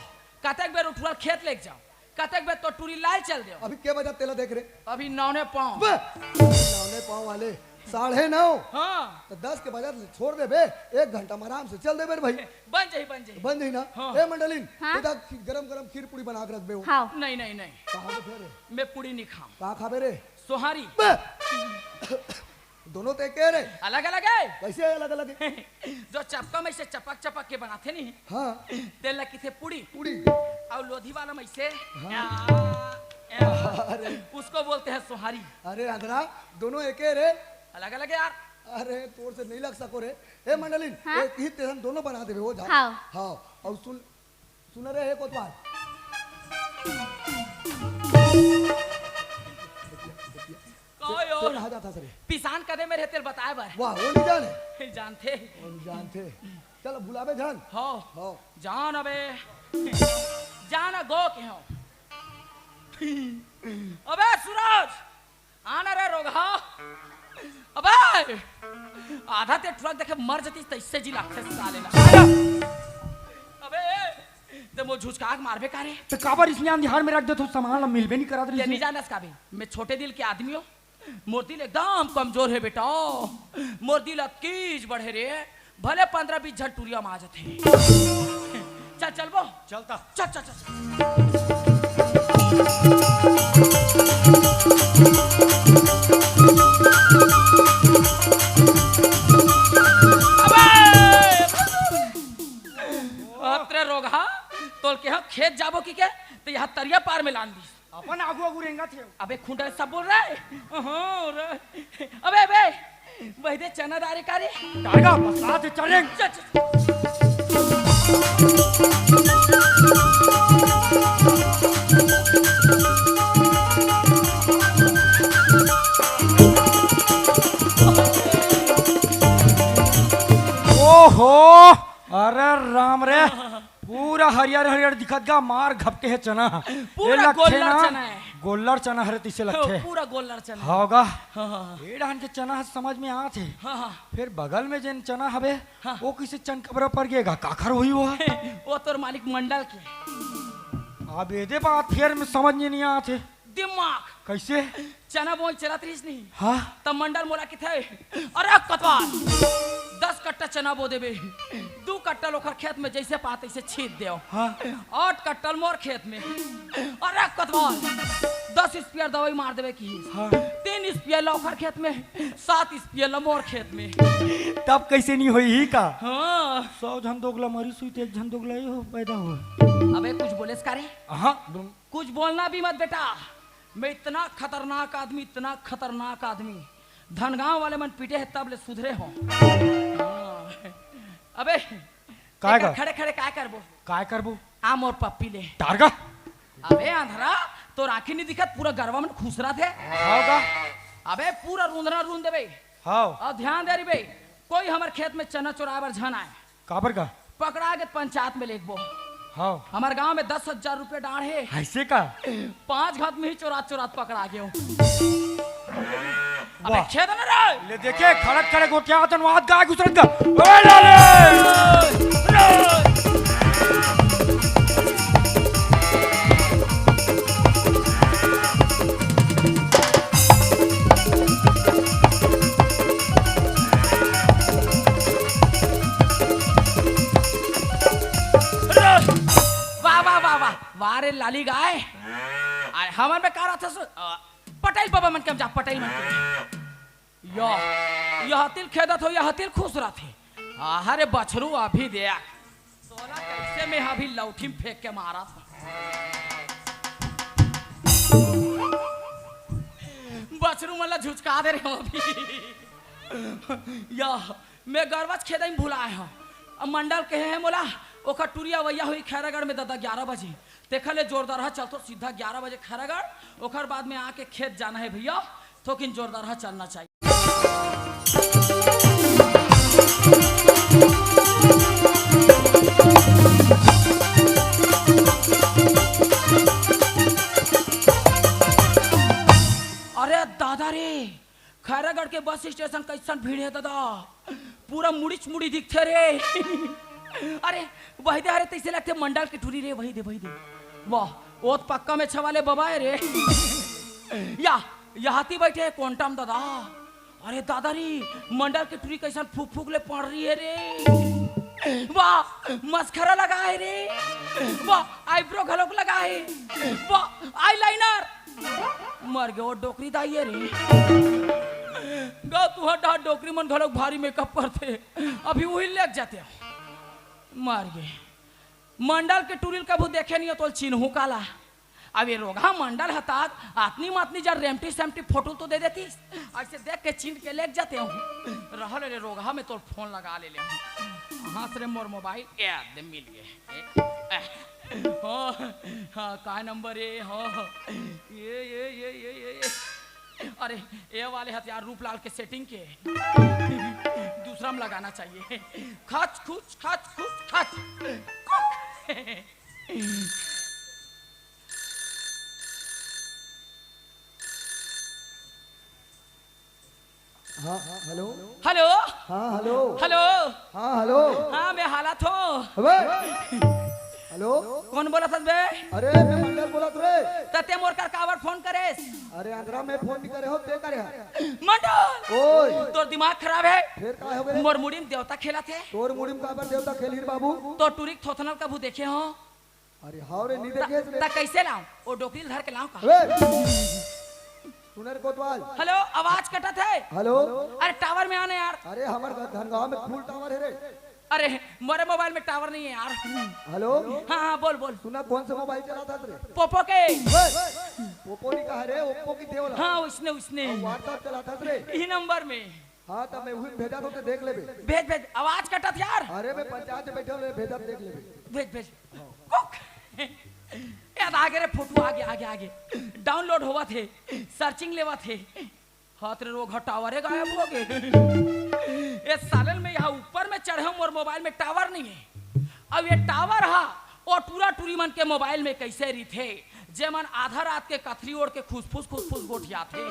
A: कतक बेर उठवाल खेत लेके जाओ कतक बेर तो टूरी लाल चल दो
B: अभी के बजा तेला देख रे
A: अभी नौने पाँव
B: बे नौने पाँव वाले 9:30
A: हाँ
B: तो 10 के बजे छोड़ दे बे, 1 घंटा में आराम से चल दे मेरे भाई।
A: बन जाई
B: बंद ही ना।
A: हाँ।
B: ए मंडलिन,
C: हाँ?
B: बेटा गरम गरम खीर पूरी बना के रख बे।
C: खाओ।
A: नहीं नहीं नहीं,
B: कहाँ पे फिर
A: मैं पूरी नहीं खाऊं।
B: कहाँ खाबे रे?
A: सोहारी
B: बे! दोनों ते के रे?
A: अलग अलग है।
B: कैसे अलग अलग है?
A: जो चपका में से चपक चपक के बनाते नहीं,
B: हाँ
A: तेल लगी थे पूरी,
B: पूरी।
A: और लोधी वाला में से
B: अरे
A: उसको बोलते हैं सोहारी।
B: अरे अंधरा, दोनों एक रे?
A: अलग अलग है यार।
B: अरे तोर से नहीं लग सको रे। ए मंडलिन,
C: हाँ?
B: एक ही तेहन दोनों बना दे वो जा।
C: खाओ।
B: हाँ और सुन रे हे कोतवाल,
A: कोई
B: तेल
A: और
B: कहाँ जाता सरे?
A: पिसान कदे में रहते बताए बार
B: वाह वो नहीं जाने।
A: जानते
B: और जानते। चल बुलावे जान।
A: हो
B: हाँ
A: जान अबे जान गो के हो। अबे सूरज आना रे रोगा। अबे आधा ते ट्रक देखे मर जती तैसे जी लागते साले ना। अबे ते मो झुचका के मारबे कारे।
E: तो काबर इसने ध्यान में रख दे तो सामान मिलबे नहीं करा
A: ये नहीं जानस का भी मैं छोटे दिल के आदमी हूँ। मोर दिल एकदम कमजोर है बेटा। मोर दिल अकीज बढ़े रे, भले 15-20 झट टूरिया में आ जाते। चल चल वो
E: चलता।
A: चल चल चल। अबे रोगा तोल के हम खेत जाबो की के तो यहाँ तरिया पार में लान दी।
E: अपन आगू आगू रेंगा थे।
A: अबे खुंडा सब बोल रहा है। अबे अबे बहदे चना दारे कारे
E: टारगा बसात चलें।
A: चल चल।
E: ओहो अरे राम रे, पूरा हरियर हरियर दिखत गा, मार घपके है चना।
A: पूरा
E: ये लगथे
A: गोल्लर
E: ना,
A: चना है।
E: गोल्लर चना हरे तिसे लगथे।
A: पूरा गोलर चना।
E: होगा
A: हाँ हाँ
E: ये डाहन के चना ह समझ में आत है।
A: हाँ हाँ
E: फिर बगल में जेन चना हवे
A: हाँ।
E: वो किसे चन कबरा पर गेगा काखर हुई वो।
A: वो तोर मालिक मंडल के
E: अब ये दे बात फिर में समझ में नहीं आत है।
A: दिमाग
E: कैसे?
A: चना बोई चलत रहीस नहीं
E: हाँ
A: तब मंडल मोला के थे। अरे कतवाल 10 कट्टा चना बो देबे, 2 कट्टा ओखर खेत में जैसे पाते से छीट देओ।
E: हाँ
A: 8 कट्टल मोर खेत में। अरे कतवाल 10 स्पेयर दवाई मार देबे की।
E: हाँ
A: 3 स्पेयर ओखर खेत में, 7 स्पेयर मोर खेत में।
E: तब कैसे नहीं हुई ही का?
A: हाँ
E: 100 झन दोगला मरी सुई तो 1 झन दोगला ही हो पैदा हुआ।
A: अबे कुछ बोलेस का रे?
E: हाँ
A: कुछ बोलना भी मत बेटा। मैं इतना खतरनाक आदमी, इतना खतरनाक आदमी, धनगांव वाले मन पीटे है तब ले सुधरे हो। हाँ। अबे
E: काय
A: एकर
E: का?
A: खड़े खड़े काय करबो?
E: काय करबो?
A: आम और पप्पी ले।
E: टारगा
A: अबे अंधरा तो आँखी नहीं दिखत, पूरा गरवा में खुसरा थे।
E: होगा।
A: अबे पूरा रूंदना रूंद देबे।
E: हाँ
A: और ध्यान दे री बे, कोई हमारे खेत में चना चुराए बर झन आए,
E: काबर का?
A: पकड़ा के पंचायत में लेखबो।
E: हाँ
A: हमारे गांव में 10,000 रुपए डाढ़ है।
E: ऐसे का?
A: 5 घात में ही चुरात चुरात पकड़ा गया हूँ। अबे
E: वाह।
A: खेद न रे।
E: ले देखे खड़क खड़क गोटिया आतंकवाद गाय गुजरत का। ओए लाले
A: वाह वाह वाह वाह वाह रे लाली गाय। आय हमन में कार था पटेल बाबा मन के जा पटेल मन के यो हतिल खेदत हो, या हतिल खुश रहते। अरे बछरू अभी देख सोना कैसे में अभी लौठी में फेंक के मारा था। बछरू मला झुचका दे रहे हो अभी। या मैं गरवच खेदा में भुलाए हूँ। अब मंडल कहे हैं बोला ओखर टूरिया वैया हुई खैरागढ़ में दादा 11 बजे देखले जोरदार चलतो सीधा 11 बजे खैरागढ़। ओखर बाद में आके खेत जाना है भैया, तो किन जोरदार चलना चाहिए। अरे दादा रे खैरागढ़ के बस स्टेशन कैसन भीड़ है दादा, पूरा मुड़ीच मुड़ी दिखते रे। अरे वही दे, अरे तैसे लगते मंडल की टूरी रे। वही दे वाह ओत पक्का में छवाले बबाए रे। या यहाती बैठे क्वांटम दादा, अरे दादा री मंडल के टुरी कैसा फूक फूक ले पड़ रही है रे। वाह मस्खरा लगा है रे। वाह आईब्रो घलोक लगा है। वाह आईलाइनर मर गयो डोकरी दाई है रे। गा तू हटा डोकरी मन घलोक भारी मेकअप करते अभी वही लग जाते मार गए। मंडल के टुरिल कभू देखे नहीं हो तो चिन्हू काला। अब ये रोगा मंडल हतात आतनी मातनी जब रेमटी सेमटी फोटो तो दे देती ऐसे देख के चिन्ह के लेके जाते हूँ। रहल रे रोगा में तो फोन लगा ले हाँ सर मोर मोबाइल दे मिल गए। हाँ का नंबर है। हाँ ये अरे ये वाले हथियार रूपलाल के सेटिंग के दूसरा में लगाना चाहिए। खच खुच खच खुच खच।
B: हाँ हेलो
A: हेलो
B: हाँ हेलो
A: हेलो
B: हाँ हेलो
A: हाँ मैं हालत हूँ।
B: अबे हेलो
A: कौन बोला था बे?
B: अरे मैं मंडल बोला रे।
A: तते मोर कर कावर फोन करे।
B: अरे अंदरा में फोन नहीं करे हो ते करे
A: मंडल
B: ओए
A: तोर दिमाग खराब है।
B: फिर का हो गए
A: मोर मुड़ीम देवता खेला थे
B: तोर मुड़ीम काबर देवता खेली बाबू
A: तो टूरिक थोथनल कभू देखे हो।
B: अरे हां रे नहीं देखे रे
A: ता कैसे लाऊं ओ डोकरी धर के लाऊं का।
B: अबे सुनर कोतवाल
A: हेलो आवाज कटत है।
B: हेलो
A: अरे टावर में आने यार।
B: अरे हमार धनगांव में फुल टावर है रे।
A: अरे मोरे मोबाइल में टावर नहीं है यार।
B: हेलो
A: हाँ हाँ बोल बोल।
B: सुना कौन सा मोबाइल चलाता रे?
A: पोपो के।
B: पोपो नहीं कहा रे ओप्पो की देवला।
A: हाँ उसने उसने
B: व्हाट्सएप चलाता रे
A: इही नंबर में।
B: हाँ तब मैं वही भेजा तो देख लेबे।
A: भेज भेज आवाज कटत यार।
B: अरे मैं पंचायत में बैठा हूं भेजा देख लेबे।
A: भेज भेज याद आगे रे फोटो आगे आगे आगे डाउनलोड हुआ थे सर्चिंग लेवा थे हाथ रे रोग टावर गायब हो गए। ये सालन में यहाँ ऊपर में चढ़े हूँ और मोबाइल में टावर नहीं है। अब ये टावर हा और पूरा टूरी मन के मोबाइल में कैसे री थे जेमन आधा रात के कथरी ओढ़ के खुसफुस गोठिया थे।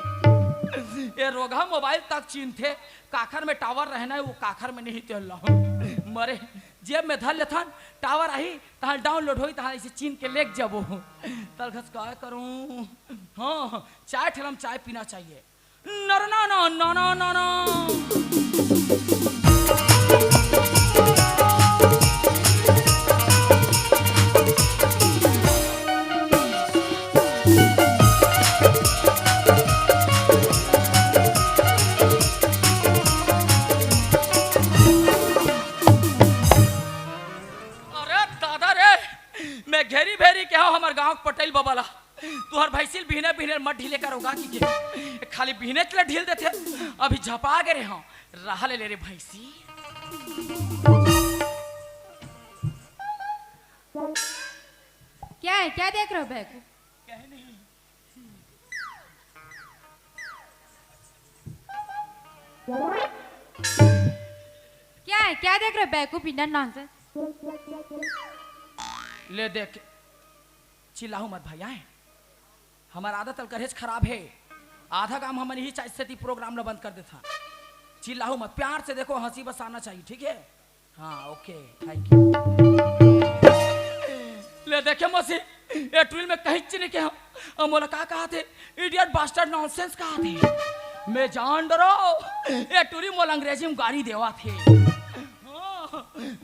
A: ये रोगा मोबाइल तक चीन थे काखर में टावर रहना है वो काखर में नहीं तेल मरे जेब में धर लेथन टावर आई तहाँ डाउनलोड होई तहाँ इसे चीन के लेक जबो तल घस का करूं। हाँ चाय ठेलम चाय पीना चाहिए। नर ना ना ना ना ना ना घेरी भेरी के हो हमार गांव पटेल बबाला तुहर भैंसिल बिहने बिहने मत ढीले कर होगा कि खाली बिहने चले ढील देते अभी झपा गए रे हाँ रहा ले रे भैंसी।
F: क्या है क्या देख रहे हो बैग क्या देख रहे हो बैग को पिंडा नॉनसेंस।
A: ले देख चिल्लाहू मत भाई आए हमारा आदत अलकरेज खराब है। आधा काम हम ही चाहिए प्रोग्राम न बंद कर देता। चिल्लाहू मत प्यार से देखो हंसी बस आना चाहिए ठीक है। हाँ ओके थैंक यू। ले देखे मौसी ये ट्विल में कहीं चिन्ह के हम मोला का कहा थे इडियट बास्टर्ड नॉनसेंस कहा थे। मैं जान डरो ये टूरी मोल अंग्रेजी में गाड़ी देवा थे।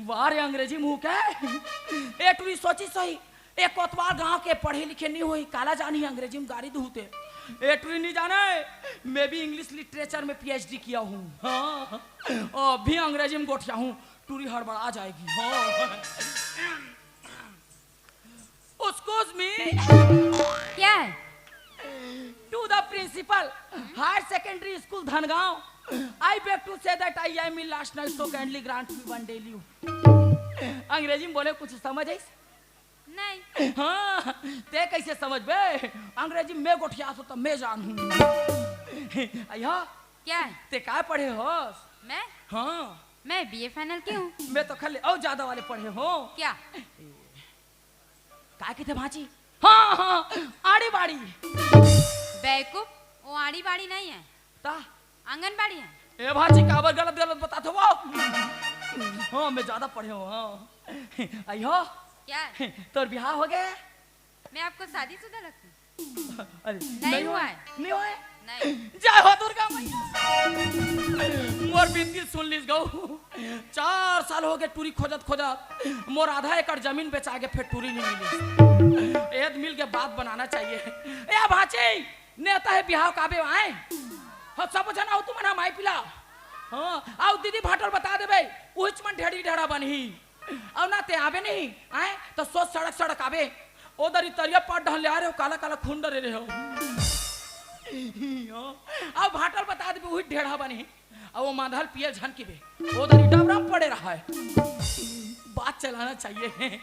A: वारे अंग्रेजी मुंह के ए टूरी सोची सही एक कोतवाल गांव के पढ़े लिखे नहीं हुई काला जानी अंग्रेजी में गाड़ी दूते। ए टूरी नहीं जाने मैं भी इंग्लिश लिटरेचर में पीएचडी किया हूँ। हाँ अभी अंग्रेजी में गोठिया हूँ टूरी हड़बड़ा जाएगी। हाँ Excuse me.
F: क्या है?
A: To the principal, higher secondary school Dhangaon. I beg to say that I am in last night so kindly grant me one day leave. अंग्रेजी में बोले कुछ समझ आई?
F: नहीं।
A: हाँ, ते कैसे समझ बे? अंग्रेजी में गोठिया सो तो मैं जानूँ। अया?
F: क्या है?
A: ते क्या पढ़े हो?
F: मैं?
A: हाँ।
F: मैं बीए फाइनल की हूँ।
A: मैं तो खाली और ज्यादा वाले पढ़े हो।
F: क्या?
A: काय कहते भाजी? हाँ हाँ आड़ी बाड़ी।
F: बेवकूफ वो आड़ी बाड़ी नहीं है।
A: ता?
F: आंगनबाड़ी है।
A: ए भाजी काबर गलत गलत बताते हो? हाँ मैं ज्यादा पढ़े हो। हाँ अयो
F: क्या है?
A: तोर ब्याह हो गया?
F: मैं आपको शादीशुदा लगती हूँ।
A: अरे
F: नहीं हुआ है।
A: नहीं हुआ है?
F: नहीं।
A: जय हो दुर्गा मैया। मोर बिनती सुन लीस गौ। 4 साल हो गए टूरी खोजत खोजत मोर आधा एकड़ जमीन बेचा के फिर टूरी नहीं मिली। एक मिल के बात बनाना चाहिए। ए भाची नेता है बिहाव काबे आए हो सब जना हो तुम ना माई पिला। हाँ आओ दीदी भाटल बता दे भाई उच मन ढेड़ी ढेड़ा बनी और ना ते आवे नहीं आए तो सोच सड़क सड़क आवे उधर ही तरिया पाट ढल ले आ रहे हो काला काला खून डरे रहे हो। अब भाटल बता दे वही ढेड़ा बनी और वो माधल पियल झन की बे उधर ही डबरा पड़े रहा है। बात चलाना चाहिए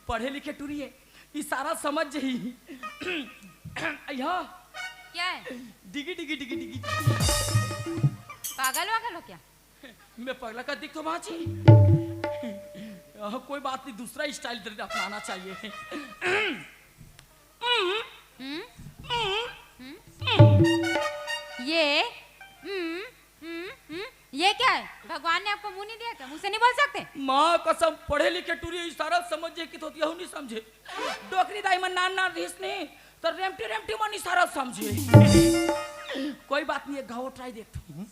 A: पढ़े लिखे टूरिए इशारा समझ ही।
F: क्या है?
A: डिगी डिगी डिगी डिगी
F: पागल वागल हो क्या?
A: मैं पगला का दिख तो बाची। कोई बात नहीं दूसरा स्टाइल अपनाना चाहिए।
F: ये क्या है? भगवान ने आपको मुंह नहीं दिया क्या? मुंह से नहीं बोल सकते?
A: माँ कसम पढ़े लिखे टूरी इशारा समझे कि तो यहू नहीं समझे। डोकरी दाई मन नान नान रिस नहीं तो रेमटी रेमटी मन इशारा समझे। कोई बात नहीं गाँव ट्राई देखता हूँ।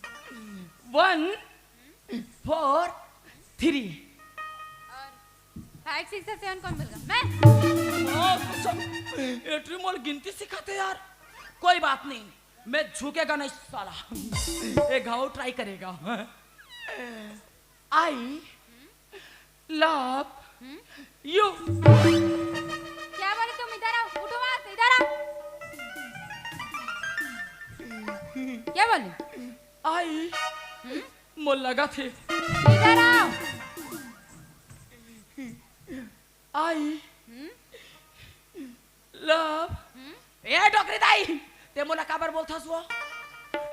A: 1 4 3
F: 5 6 7 कौन बोल रहा? मैं
A: एट्री मोल गिनती सिखाते यार। कोई बात नहीं मैं झुकेगा नहीं साला। एक गाँव ट्राई करेगा। I love you.
F: क्या बोले तुम? इधर आओ, उठो वहां से, इधर आओ। क्या बोले?
A: आई मोल लगा थे।
F: इधर आओ।
A: आई लव ए डोकरी दाई ते मोला काबर बोलता सो?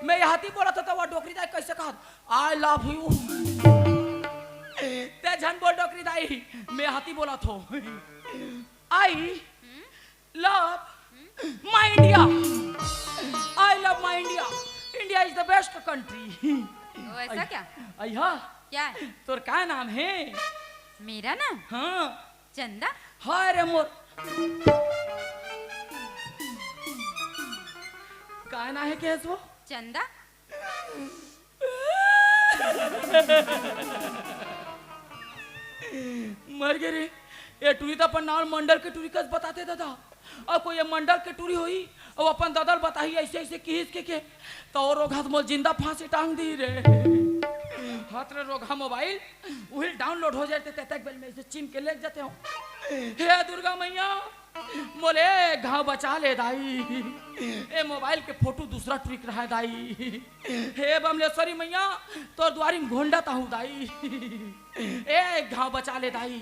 A: मैं यहाती बोला था तो वो डोकरी दाई कैसे कहा आई लव यू? ते झन बोल डोकरी दाई मैं यहाती बोला था I love my India. I love my India. India is the best country.
F: ओ ऐसा क्या?
A: अय्या
F: क्या है?
A: तोर क्या नाम है?
F: मेरा नाम
A: हाँ
F: चंदा।
A: हाय रे मोर का ना है केस वो?
F: चंदा।
A: मर गए रे। ये टूरी तो अपन नाल मंडल के टूरी कस बताते दादा और कोई ये मंडल के टूरी होई और अपन ददल बताही ऐसे ऐसे किस के तो और रोघा मोल जिंदा फांसी टांग दी रे। हाथ रे रोघा मोबाइल वही डाउनलोड हो जाते तक बेल में ऐसे चिम के ले जाते हो। हे दुर्गा मैया मोले घाव बचा ले दाई। ए मोबाइल के फोटो दूसरा ट्रिक रहा है दाई। हे बमलेश्वरी मैया तोर द्वारी में घोंडा ताहू दाई। ए घाव बचा ले दाई।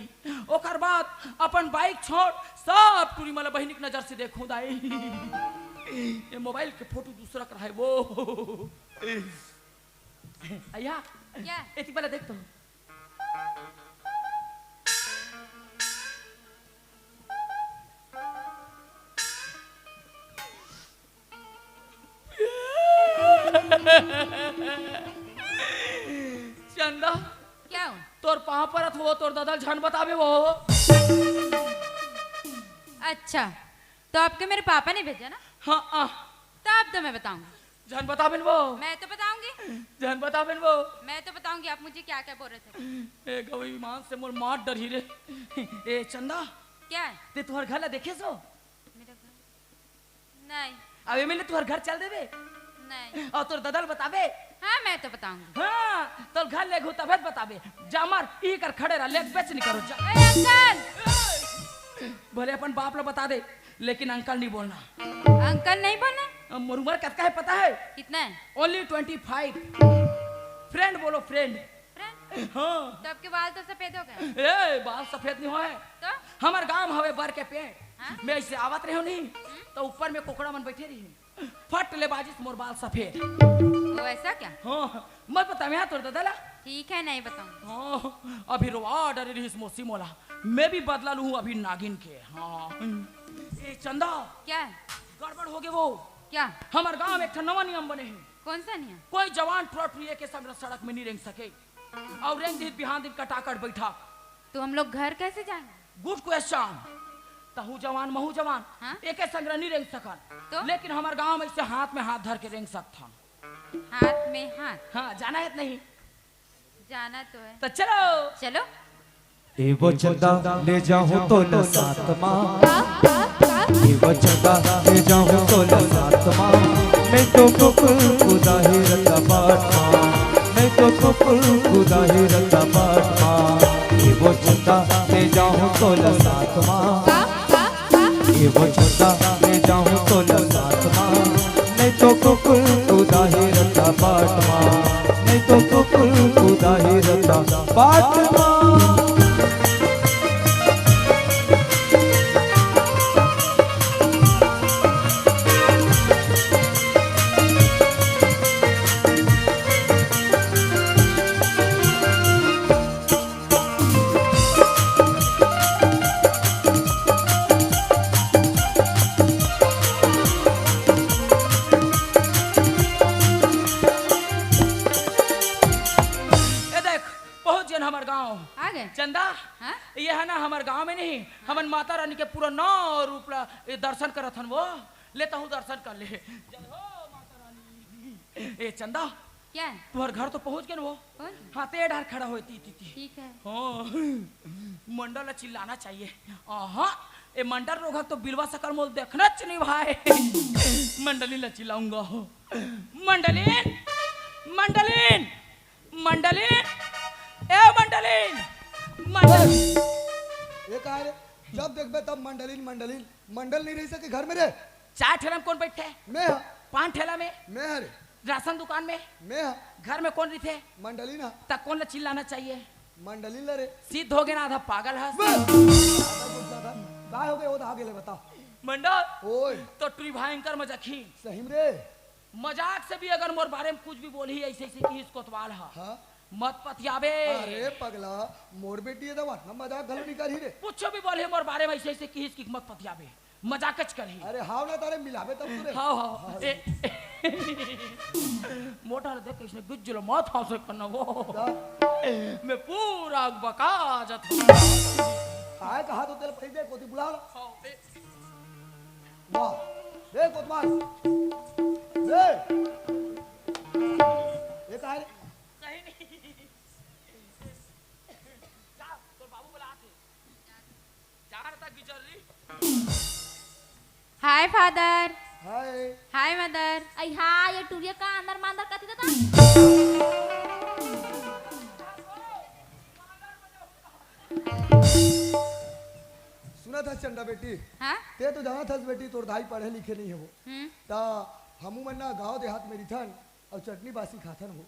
A: ओकर बाद अपन बाइक छोड़ सब टूरी मला बहिनी के नजर से देखू दाई। ये मोबाइल के फोटो दूसरा कर है वो। अय्या
F: क्या?
A: एती पहले देखता हूँ। चंदा
F: क्या हो?
A: तोर पहा परत हो तोर ददल झन बतावे वो।
F: अच्छा तो आपके मेरे पापा ने भेजा ना?
A: हाँ
F: तब तो मैं बताऊंगी।
A: झन बतावेन वो।
F: मैं तो बताऊंगी।
A: झन बतावेन वो।
F: मैं तो बताऊंगी आप मुझे क्या क्या बोल रहे थे।
A: ए गवई मान से मोर मार डर ही रे। ए चंदा
F: क्या है?
A: ते तुहर घर ला देखे सो?
F: मेरा घर नहीं।
A: अबे मैंने तुहर घर चल देबे
F: नहीं।
A: और तोर ददल बतावे।
F: हाँ मैं तो बताऊंगी।
A: हाँ तोर घर ले घू तबे बतावे। जामर ई कर खड़े रह लेक बेच नहीं करो जा।
F: ए अंकल
A: भले अपन बाप ला बता दे लेकिन अंकल नहीं बोलना।
F: अंकल नहीं बोलना।
A: मोर उम्र कितना है पता है?
F: कितना है?
A: ओनली 25। फ्रेंड बोलो फ्रेंड।
F: फ्रेंड?
A: हाँ
F: तो आपके बाल तो सफेद हो गए।
A: ए बाल सफेद नहीं होए
F: तो
A: हमार गांव हवे बर के पेड़।
F: हाँ?
A: मैं ऐसे आवत रहे नहीं तो ऊपर में कोकड़ा मन बैठे रही फट ले बाजिस मोर बाल सफेद।
F: वो ऐसा क्या?
A: हाँ मत बता मैं तोर ददला।
F: ठीक है नहीं बताऊंगी।
A: हाँ अभी रोवा डर रही मोसी मोला मैं भी बदला लूँ अभी नागिन के। हाँ ए चंदा
F: क्या है?
A: गड़बड़ हो गए वो।
F: क्या?
A: हमार गांव में एक नवा नियम बने हैं।
F: कौन सा नियम?
A: कोई जवान ट्रक लिए के संग सड़क में नहीं रेंग सके और रेंग दिन बिहान दिन कटाकट बैठा।
F: तो हम लोग घर कैसे जाएंगे?
A: Good question. तहू जवान महू जवान
F: हाँ?
A: एके संग नहीं रेंग सकन
F: तो?
A: लेकिन हमार गांव में ऐसे हाथ में हाथ धर के रेंग सकथन।
F: हाथ में हाथ।
A: हाँ जाना है नहीं
F: जाना तो है।
A: तो चलो
F: चलो।
D: ए वो चंदा ले जाऊं तो न साथ माँ, ए वो चंदा ले जाऊं तो न साथ माँ, मैं तो कुकुर खुदा ही रता बाट माँ, मैं तो कुकुर खुदा ही रता बाट माँ। ए वो चंदा ले जाऊं तो न साथ माँ, ए वो चंदा ले जाऊं तो न साथ माँ, मैं तो कुकुर खुदा ही रता बाट माँ, मैं तो कुकुर खुदा ही रता बाट माँ।
A: ये देख पहुंच गए हमार गांव।
F: आ गए।
A: चंदा
F: हाँ?
A: ये है ना हमार गांव में नहीं हमन माता रानी के पूरा नौ रूप ला ये दर्शन करत हन वो लेता हूँ दर्शन कर ले। जय हो माता रानी। ए चंदा
F: क्या है?
A: तुम्हार घर तो पहुंच गए ना वो
F: कौन?
A: हाँ ते डार खड़ा होती थी
F: ठीक है।
A: हाँ मंडल चिल्लाना चाहिए। हाँ ये मंडल रोग तो बिलवा सकल मोल देखना च नहीं भाई मंडली ला चिल्लाऊंगा। मंडलीन मंडलीन मंडलीन ए मंडलीन मंडल
B: ये कहा रे जब देखबे तब मंडलीन मंडलीन मंडल नहीं रह सके घर में रे।
A: चार ठेला में कौन बैठे
B: मैं हाँ,
A: 5 ठेला में
B: मैं हाँ रे,
A: राशन दुकान में
B: मैं हाँ,
A: घर में कौन रही
B: मंडलीन हाँ,
A: तक कौन ला चिल्लाना चाहिए।
B: मंडलीन ला रे।
A: सिद्ध हो गया ना आधा पागल है
B: काय हो गए वो आगे ले बता।
A: मंडल
B: ओए
A: तो ट्री भयंकर मजाकी
B: सही में रे।
A: मजाक से भी अगर मोर बारे में कुछ भी बोली ऐसे ऐसे कि इसको कोतवाल है
B: हाँ
A: मत पतियाबे।
B: अरे पगला मोर बेटी है दवा ना मजाक गलो निकाल ही रे।
A: कुछ भी बोले मोर बारे में ऐसे ऐसे कि इसकी मत पतियाबे मजाकच करही।
B: अरे हाव ना तारे मिलावे तब तो रे।
A: हाँ हाँ मोटा देख कैसे गुज्जलो मत हंसे करना वो मैं पूरा बका जात हूँ।
B: काय कहा तो तेरे पैसे कोती बुला ला। वाह रे कोतवाल रे ये कहा रे।
A: कहीं नहीं जा तो बाबू बोला आते जा रहा था गुजर
F: हाय फादर।
B: हाय
F: हाय मदर।
C: आई हाँ ये टूरिया का अंदर मांदर कथी था।
B: सुना था चंदा बेटी
F: हाँ?
B: ते तो जाना था बेटी तोर भाई पढ़े लिखे नहीं है वो ता हमू मन ना गांव देहात में रिथन और चटनी बासी खाथन हो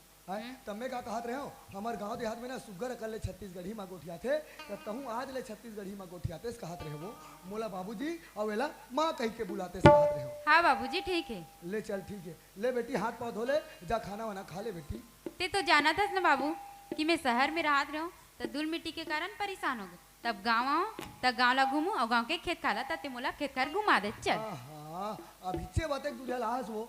B: तब मैं का कहत रहे हो हमार गांव देहात में ना सुगर कर ले छत्तीसगढ़ी में गोठिया थे तो तहूँ आज ले छत्तीसगढ़ी में गोठियाते कहत रहे वो मोला बाबूजी और वेला माँ कह के बुलाते कहत रहे हो।
F: हाँ बाबूजी ठीक है।
B: ले चल ठीक है ले बेटी हाथ पाँव धो ले जा खाना वाना खा ले बेटी।
F: ते तो जाना था ना बाबू कि मैं शहर में राहत रहूं तो धूल मिट्टी के कारण परेशान हो गए तब गाँव आऊँ तब गाँव ला घूमू और गाँव के खेत खाला तब ते मोला खेत खार घुमा दे चल।
B: हाँ अब इच्छे बातें तुझे लाश वो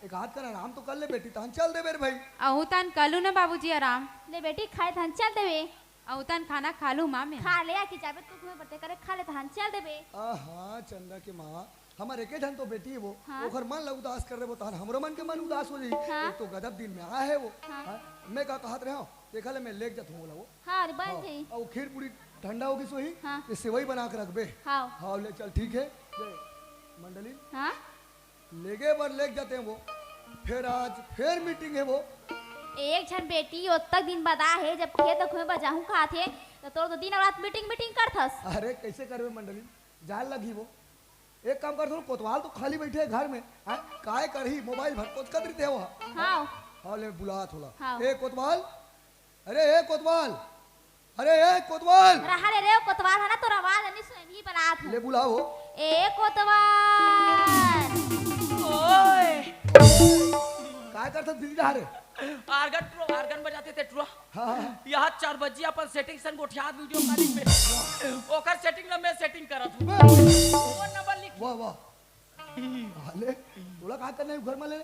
B: एक हाथ कर आराम तो कर ले बेटी तहन चल दे मेरे भाई।
F: अहुतान कलू ना बाबूजी आराम।
C: ले बेटी खाए थान चल देवे।
F: अहुतान खाना खा लू माँ में।
C: खा ले आके जाबे तू तुम्हें बते करे खा ले थान चल देवे।
B: हाँ चंदा के माँ हमारे एके धन तो बेटी है वो
C: हाँ।
B: ओखर मन ला उदास कर रहे वो तहन हमरो मन के मन उदास हो जाई।
C: हाँ।
B: एक तो गजब दिन में आया है वो
C: हाँ।
B: मैं का कहत रहे हो देखा ले मैं लेके जात हूँ बोला वो
C: हाँ अरे बन गई।
B: और खीर पूरी ठंडा होगी सोही
C: हाँ।
B: ये सेवई बना के रख बे।
C: हाँ
B: हाँ ले चल ठीक है ले, मंडली
C: हाँ
B: लेगे बार लेके जाते हैं वो फिर आज फिर मीटिंग है वो।
C: एक क्षण बेटी ओतक दिन बता है जब खेत खुए बजाहू खाथे तो तोर तो दिन और रात मीटिंग मीटिंग करथस।
B: अरे कैसे करवे मंडली जाल लगी वो एक काम कर दो कोतवाल तो खाली बैठे है घर में काय करही मोबाइल भटकोच कर देते हो।
C: हाँ
B: हाँ ले बुला थोड़ा
C: हाँ।
B: ए कोतवाल अरे ए कोतवाल अरे ए कोतवाल
C: रहा रे कोतवाल है ना तोर आवाज नहीं सुन नहीं बनात
B: ले बुलाओ।
C: ए कोतवाल
A: ओए
B: काय करता दीदी जा रे।
A: आर्गन बजाते थे ट्रो
B: हाँ हाँ
A: यहाँ 4 बजे अपन सेटिंग सन गोठियात वीडियो कॉलिंग पे ओकर सेटिंग ला मैं सेटिंग करत हूँ वो नंबर लिख
B: वाह वाह हाले तोला का करने घर में ले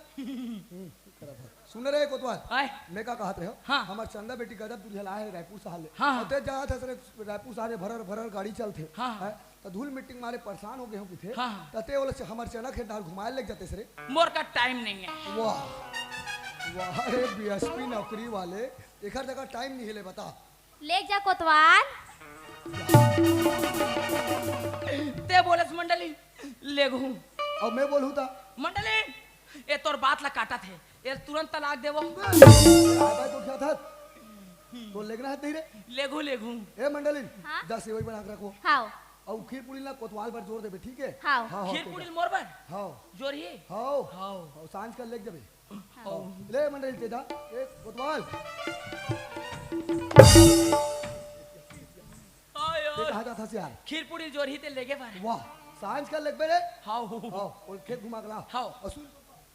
B: सुन रहे कोतवाल
A: आए
B: मैं का कहत रहे हो
A: हाँ।
B: हमार चंदा बेटी गजब तुझे लाए रायपुर से हाले
A: हाँ, हाँ।
B: होते जा था सरे रायपुर से आरे भरर भरर गाड़ी चलते
A: हाँ, हाँ।
B: तो धूल मिट्टी मारे परेशान हो गए हूँ किथे
A: हाँ।
B: तते बोले हमारे चना खेत डाल घुमाए लग जाते सरे
A: मोर का टाइम नहीं है।
B: वाह वाह रे बीएसपी नौकरी वाले एक जगह टाइम नहीं हिले बता
C: ले जा कोतवाल।
A: ते बोलस मंडली ले घूम
B: अब मैं बोलूँ था
A: मंडली ये तोर बात ला काटा थे ये तुरंत तलाक देवो।
B: तो क्या था तो लेगना है तेरे
A: ले घूम
B: ए मंडली
C: हाँ?
B: 10 सेवई बना के रखो
C: हाओ
B: और खीर पूरी ना कोतवाल पर जोर देबे ठीक है
C: हाँ।
B: हाँ
A: खीर पूरी मोर पर
B: हाँ
A: जोरिए
B: हाँ
A: हाँ
B: और सांझ का लेग देबे
A: हाँ
B: ले मंडली तेजा ए कोतवाल
A: आयो
B: ते कहा जाता से यार
A: खीर पूरी जोरी ते लेगे पर
B: वाह सांझ का लेग बेरे
A: हाँ
B: हाँ और खेत घुमा के ला
A: हाँ।
B: और सुन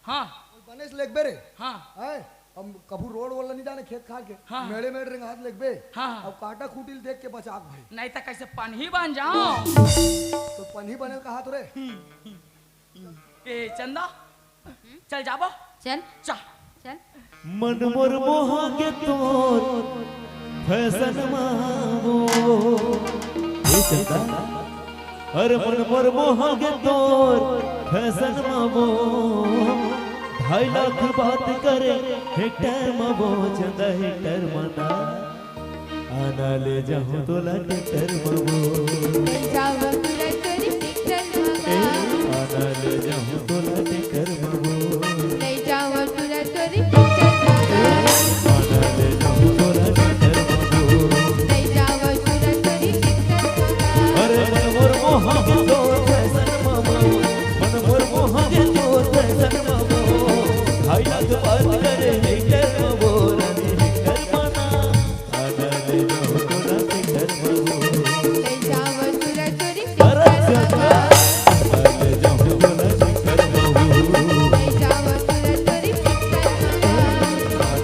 A: हाँ
B: और बनेस लेग बेरे
A: हाँ
B: है हम कभू रोड वाला नहीं जाने खेत खाल के
A: हाँ।
B: मेड़े मेड़े रिंग हाथ लेग बे
A: हाँ।
B: अब काटा खूटिल देख के बचाक भाई
A: नहीं तो कैसे पानी बन जाओ।
B: तो पन्ही बने कहा तो रे
A: ए चंदा चल जाबो
F: चल
A: चा
F: चल
D: मन मोर मोहागे तोर फैशन मावो ए चंदा हर मन मोर मोहागे तोर फैशन मावो 2.5 लाख बात करे हेक्टर मावो चंदा हेक्टर मना आना ले जाऊं तोला हेक्टर मावो
F: जावा पूरा करी पिक्चर
D: ए आना ले जाऊं तोला हेक्टर मावो
F: ले जावा पूरा करी पिक्चर
D: आना ले जाऊं तोला हेक्टर मावो
F: ले जावा पूरा करी पिक्चर
D: अरे मन मोर मोहा के तोर फैशन मामो मन मोर मोहा के तोर फैशन मामो 2.5 लाख बात करे हेक्टर मामो रानी हेक्टर मना आना ले जाओ तोरा हेक्टर मामो
F: ले जावा पूरा करी
D: अरे
F: पिक्चर
D: चाचा आना ले जाओ तोरा हेक्टर मामो
F: ले जावा पूरा करी पिक्चर
D: आना ले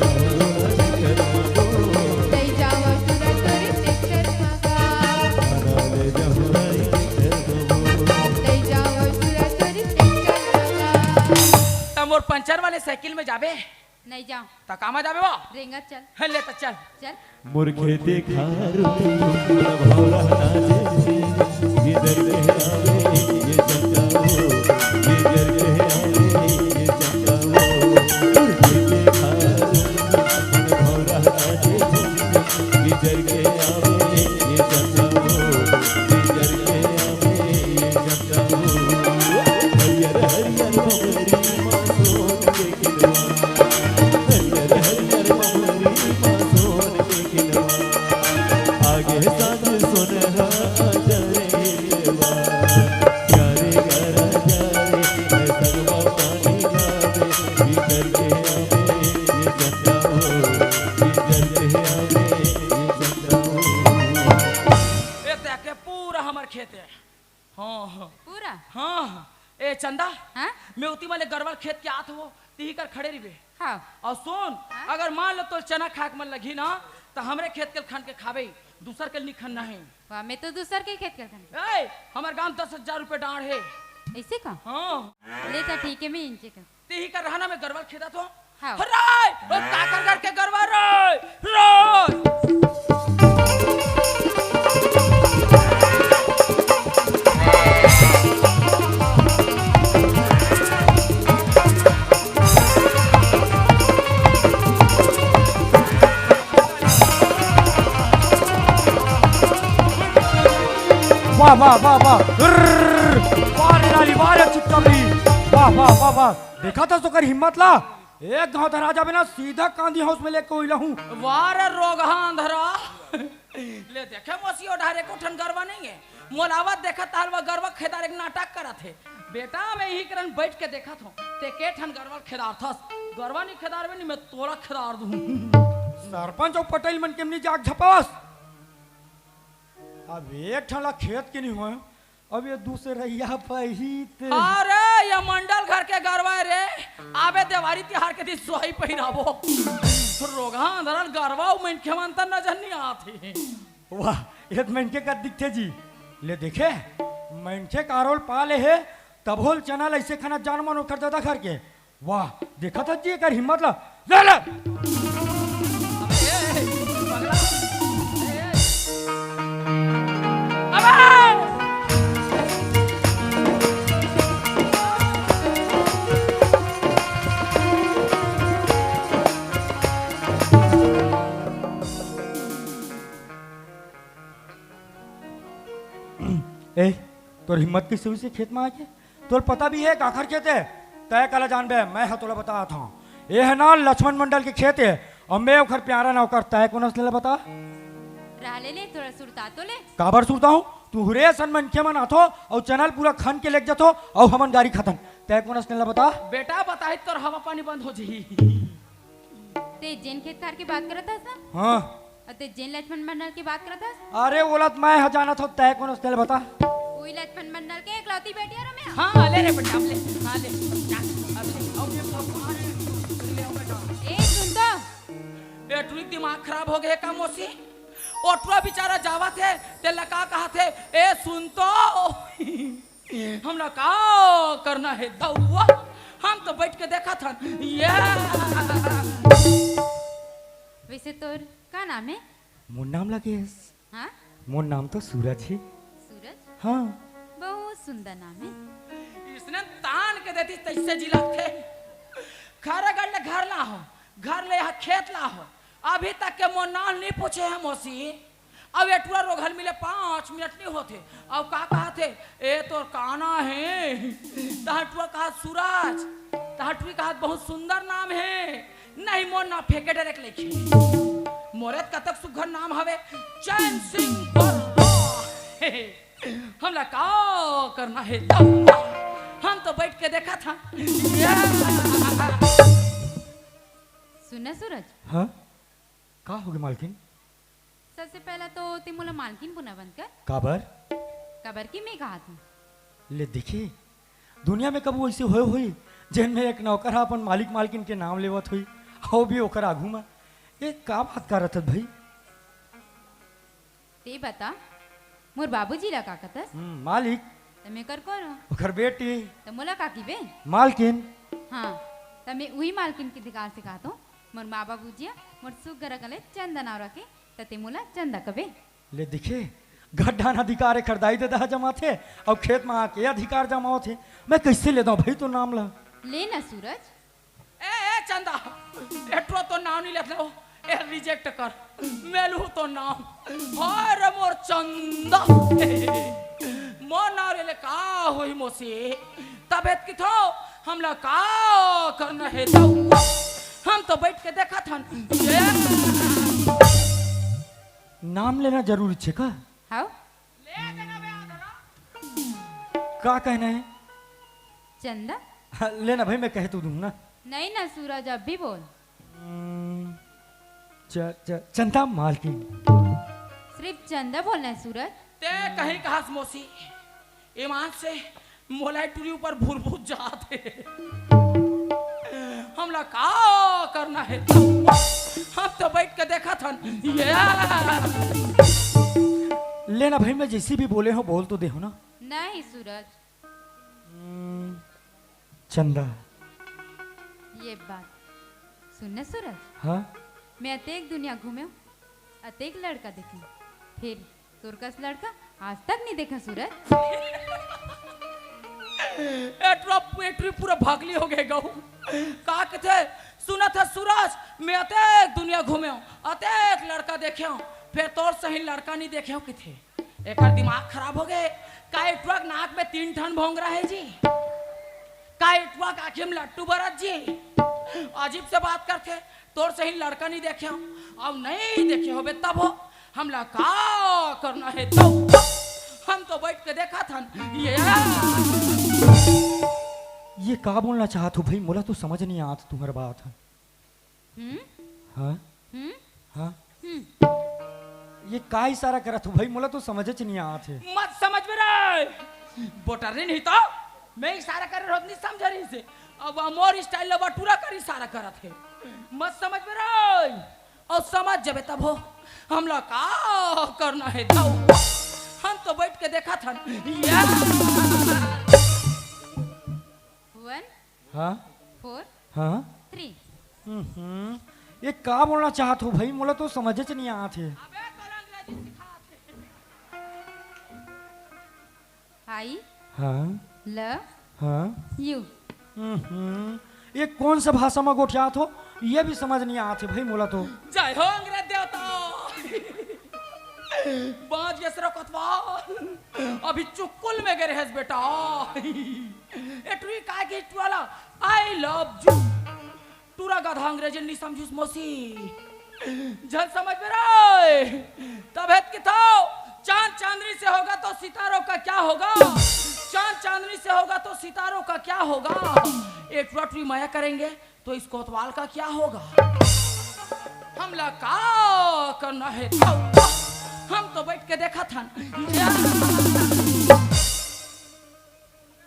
D: जाओ तोरा हेक्टर मामो
F: ले जावा पूरा करी पिक्चर
D: आना ले जाओ तोरा हेक्टर मामो
F: ले जावा पूरा करी पिक्चर
A: तब मोर पंचर वाले साइकिल में जाबे
F: नहीं जाओ
A: तो कामा जाबे वो
F: रेंगा चल
A: है ले तो चल
F: चल
D: मुर्खे देखा रुती भौरा नाचे इधर ले आवे ये चंगाओ इधर ले आवे ये चंगाओ मुर्खे देखा रुती भौरा नाचे इधर ले आवे ये चंगाओ इधर ले आवे ये चंगाओ हरियर हरियर मगरी मासोन के किलवा हरियर हरियर मगरी मासोन के किलवा आगे साथ सुनहरा जरेवा प्यारे गरा जारे मैं सर्वा पानी गावे इधर के आवे ये जंगाओ इधर के आवे ये जंगाओ
A: ए ते पूरा हमार खेत है। हाँ हाँ
F: पूरा
A: हाँ ए चंदा
F: हाँ
A: मैं उती वाले गरवल खेत के आत हो ती कर खड़े रही
F: हाँ
A: और सुन अगर मान लो तो चना खाक मन लगी ना तो हमरे खेत के खन के खावे दूसर के निखन नहीं।
F: वाह मैं तो दूसर के खेत करता
A: ए हमार गांव 10,000 रुपए डांड है।
F: ऐसे का
A: हाँ
F: ले जा ठीक है मैं इंचे कर
A: ती कर रहना में गरवल खेदा तो
F: हाँ।
A: राय ओ काकर करके गरवा राय राय
E: वाह वाह वाह वाह वाह रे लाली वाह रे चितकबरी वाह वाह वाह वाह देखा था तो कर हिम्मत ला एक गांव धरा जाबे ना सीधा कांदी हाउस में लेके ओइला हूं
A: वार रोगहा अंधरा ले देखे मोसियो ढारे को ठन गरवा नहीं है मोलावत देखा ताल वा गरवा खेदार एक नाटक करा थे बेटा मैं यही करन बैठ के देखा था ते के ठन गरवा खेदार थस गरवा नहीं खेदार में नहीं मैं तोरा खेदार दूं।
E: सरपंच और पटेल मन केमनी जाग झपास अब एक ठला खेत के नहीं हुआ अब ये दूसरैया पहित
A: अरे ये मंडल घर के गरवा रे आबे देवारी तिहार के दिन सोई पहिराबो रोगा अंधरन गरवा मन के मनता न जन्नी आथी
E: वाह ये मनके का दिखते जी ले देखे मनके कारोल पाले है तब होल चना ऐसे खाना जान मन कर दादा घर के वाह देखा था जी कर हिम्मत ला ले ले
A: अबे
E: तोर हिम्मत किसे हुई से खेत में आके? तोर पता भी है काखर खेत है? तय कला जान बे, मैं तोला बता था। ये है ना लक्ष्मण मंडल के खेत है और मैं ओखर प्यारा नौकर तय कौन असले बता?
F: रह ले थोड़ा सुरता तो ले।
E: काबर सुनता हूँ तू हुरे सन मन के मन आथो और चैनल पूरा खन के लेक जातो और हमन गाड़ी खतन तय कौन असले बता?
A: बेटा बताई तोर हवा पानी बंद हो जी।
F: ते जेन खेत खार की बात करत हस ना?
E: हाँ
F: और ते जेन लक्ष्मण मंडल की बात करत हस?
E: अरे बोलत मैं जाना था तय कौन असले बता?
F: कोई लक्ष्मण मंडल के एकलौती बेटी है मैं।
A: हाँ ले रे बेटा अब ले, हाँ ले जा, अब ले, अब ये सब कहाँ है? ले आओ बेटा।
F: ए सुन तो,
A: बेटुरी दिमाग खराब हो गए का मौसी? ओटवा बेचारा जावा थे ते लका कहा थे ए सुन तो हमरा का करना है दौआ, हम तो बैठ के देखा था ये।
F: वैसे तोर का नाम है?
E: मोर नाम लगे
F: हाँ
E: मोर नाम तो सूरज है।
F: सूरज,
E: हाँ
F: बहुत सुंदर नाम है।
A: इसने तान के देती तैसे जिला थे। घर गल घर ला हो, घर ले यहाँ खेत ला हो, अभी तक के मोर नाम नहीं पूछे हैं मौसी। अब एटुआ रोघल मिले 5 मिनट नहीं होते। अब का कहा थे ए तो काना है, तहटुआ कहा सूरज, तहटुई कहा बहुत सुंदर नाम है। नहीं मोर ना फेंके डायरेक्ट लिखी मोरत कतक सुघर नाम हवे चैन सिंह बर्मा। हमला का करना है दौआ, हम तो बैठ के देखा था।
F: सुन सूरज,
E: हाँ का हो गया मालकिन?
F: सबसे पहला तो तिमुला मालकिन पुनः बंद कर।
E: काबर?
F: कबर की मैं कहा था।
E: ले देखिए दुनिया में कब ऐसे होए हुई जिन में एक नौकर हा अपन मालिक मालकिन के नाम लेवत हुई हो भी ओकर आगू में ये का बात करत है भाई?
F: ते बता मोर बाबूजी ला का कतस?
E: मालिक
F: तमे कर करो
E: ओकर बेटी
F: तो मोला का की बे?
E: मालकिन।
F: हाँ तमे वही मालकिन के अधिकार से कहा तो मोर माँ बाबूजी मोर सुख घर गले चंदन और रखे तते मोला चंदा कबे।
E: ले दिखे गड्ढा न अधिकार खरीदाई दे दहा जमा थे और खेत में आके अधिकार जमा थे। मैं कैसे ले दूं भाई तो नाम ला?
F: ले ना सूरज।
A: ए चंदा एटरो तो नाम नहीं लेते हो, ए रिजेक्ट कर मेलू तो नाम हाय रे मोर चंदा। मोर नाम ले का होई मोसी तबेत की थो हमला का करना है दौआ, हम तो बैठ के देखा था।
E: नाम लेना जरूरी छे का?
F: हाँ
A: ले देना बे आदरा।
E: का कहना है?
F: चंदा
E: हाँ, लेना भाई मैं कह तो दूं ना।
F: नहीं ना सूरज अब भी बोल।
E: चंदा मालकिन।
F: सिर्फ चंदा बोलना है सूरज।
A: ते कहीं कहा मोसी ईमान से मोलाई टूरी ऊपर भूर भूर जाते। हमला का करना है दौआ, हम तो बैठ के देखा था ये।
E: लेना भाई मैं जैसी भी बोले हो बोल तो दे हो ना।
F: नहीं सूरज
E: चंदा।
F: ये बात सुनने सूरज,
E: हाँ
F: मैं अतेक दुनिया घूमे हूँ, अतेक लड़का देखे, फिर तुरकस लड़का आज तक नहीं देखा सूरज।
A: एटरी पूरा भागली हो गए गहू का थे सुना था सूरज मैं अतेक दुनिया घूमे हूँ, अतेक लड़का देखे हूँ, फिर तोर सही लड़का नहीं देखे हूँ किथे। एक दिमाग खराब हो गए का एटवा नाक में 3 ठन भोंग रहा है जी, का एटवा आँखें में लट्टू बरत जी। अजीब से बात करते तोर सही लड़का नहीं देखे हूँ, अब नहीं देखे हो बे तब हो हमला का करना है तो हम तो बैठ के देखा था
E: ये का बोलना चाहत हो भाई? मोला तो समझ नहीं आत तुम्हारा बात है। हाँ हाँ ये का इशारा करत हो भाई? मोला तो समझ नहीं आत है।
A: मत समझ में रे बोटरी नहीं तो मैं इशारा कर रहा नहीं समझ रही से अब मोर स्टाइल ला बटूरा कर इशारा करत है। मत समझ में रे और समझ जबे तब हो हमला का करना है दौआ, हम तो बैठ के देखा था।
F: 1
E: हाँ
F: 4
E: हाँ
F: 3
E: ये का बोलना चाहत हो भाई? मोला तो समझ नहीं आत है।
A: अबे तो अंग्रेजी सिखाते
F: आई
E: हाँ
F: लव
E: हाँ
F: यू।
E: ये कौन सा भाषा में गोठियात हो ये भी समझ नहीं आत है भाई मोला तो।
A: जय हो अंग्रेज देवता बाज ये सरो कोतवाल अभी चुकुल में गिरे है बेटा एटुई काय की वाला आई लव यू टूरा गाधा अंग्रेजी नहीं समझूस मोसी जल समझ में रहे तब है कि तो चांद चांदनी से होगा तो सितारों का क्या होगा चांद चांदनी से होगा तो सितारों का क्या होगा एक रोटरी माया करेंगे तो इस कोतवाल का क्या होगा हमला का करना है हम तो बैठ के देखा था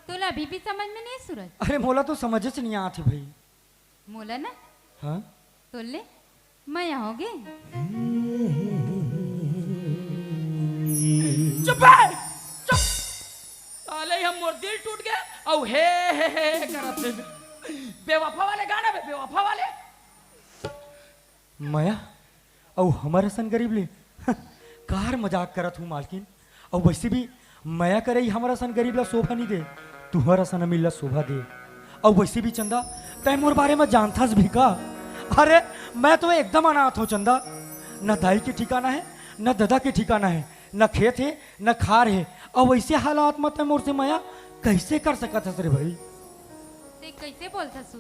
F: तुला अभी भी समझ में नहीं सूरज
E: अरे मोला तो समझ से नहीं आती भाई
F: मोला ना
E: हाँ
F: तोले मैं होगे
A: चुप है चुप साले हम मोर दिल टूट गया औ हे करत बेवफा वाले गाना में बेवफा वाले
E: माया और हमारे सन गरीब ले कार मजाक करत हूँ मालकिन और वैसे भी माया करे हमारा सन गरीब ला शोभा नहीं दे तुम्हारा सन अमीर ला शोभा दे और वैसे भी चंदा तय मोर बारे में जानथास भी का अरे मैं तो एकदम अनाथ हूँ चंदा न दाई के ठिकाना है न दादा के ठिकाना है न खेत है न खार है और वैसे हालात में तय मोर से माया कैसे कर सकत है रे भाई
F: ते कैसे बोलता सूरज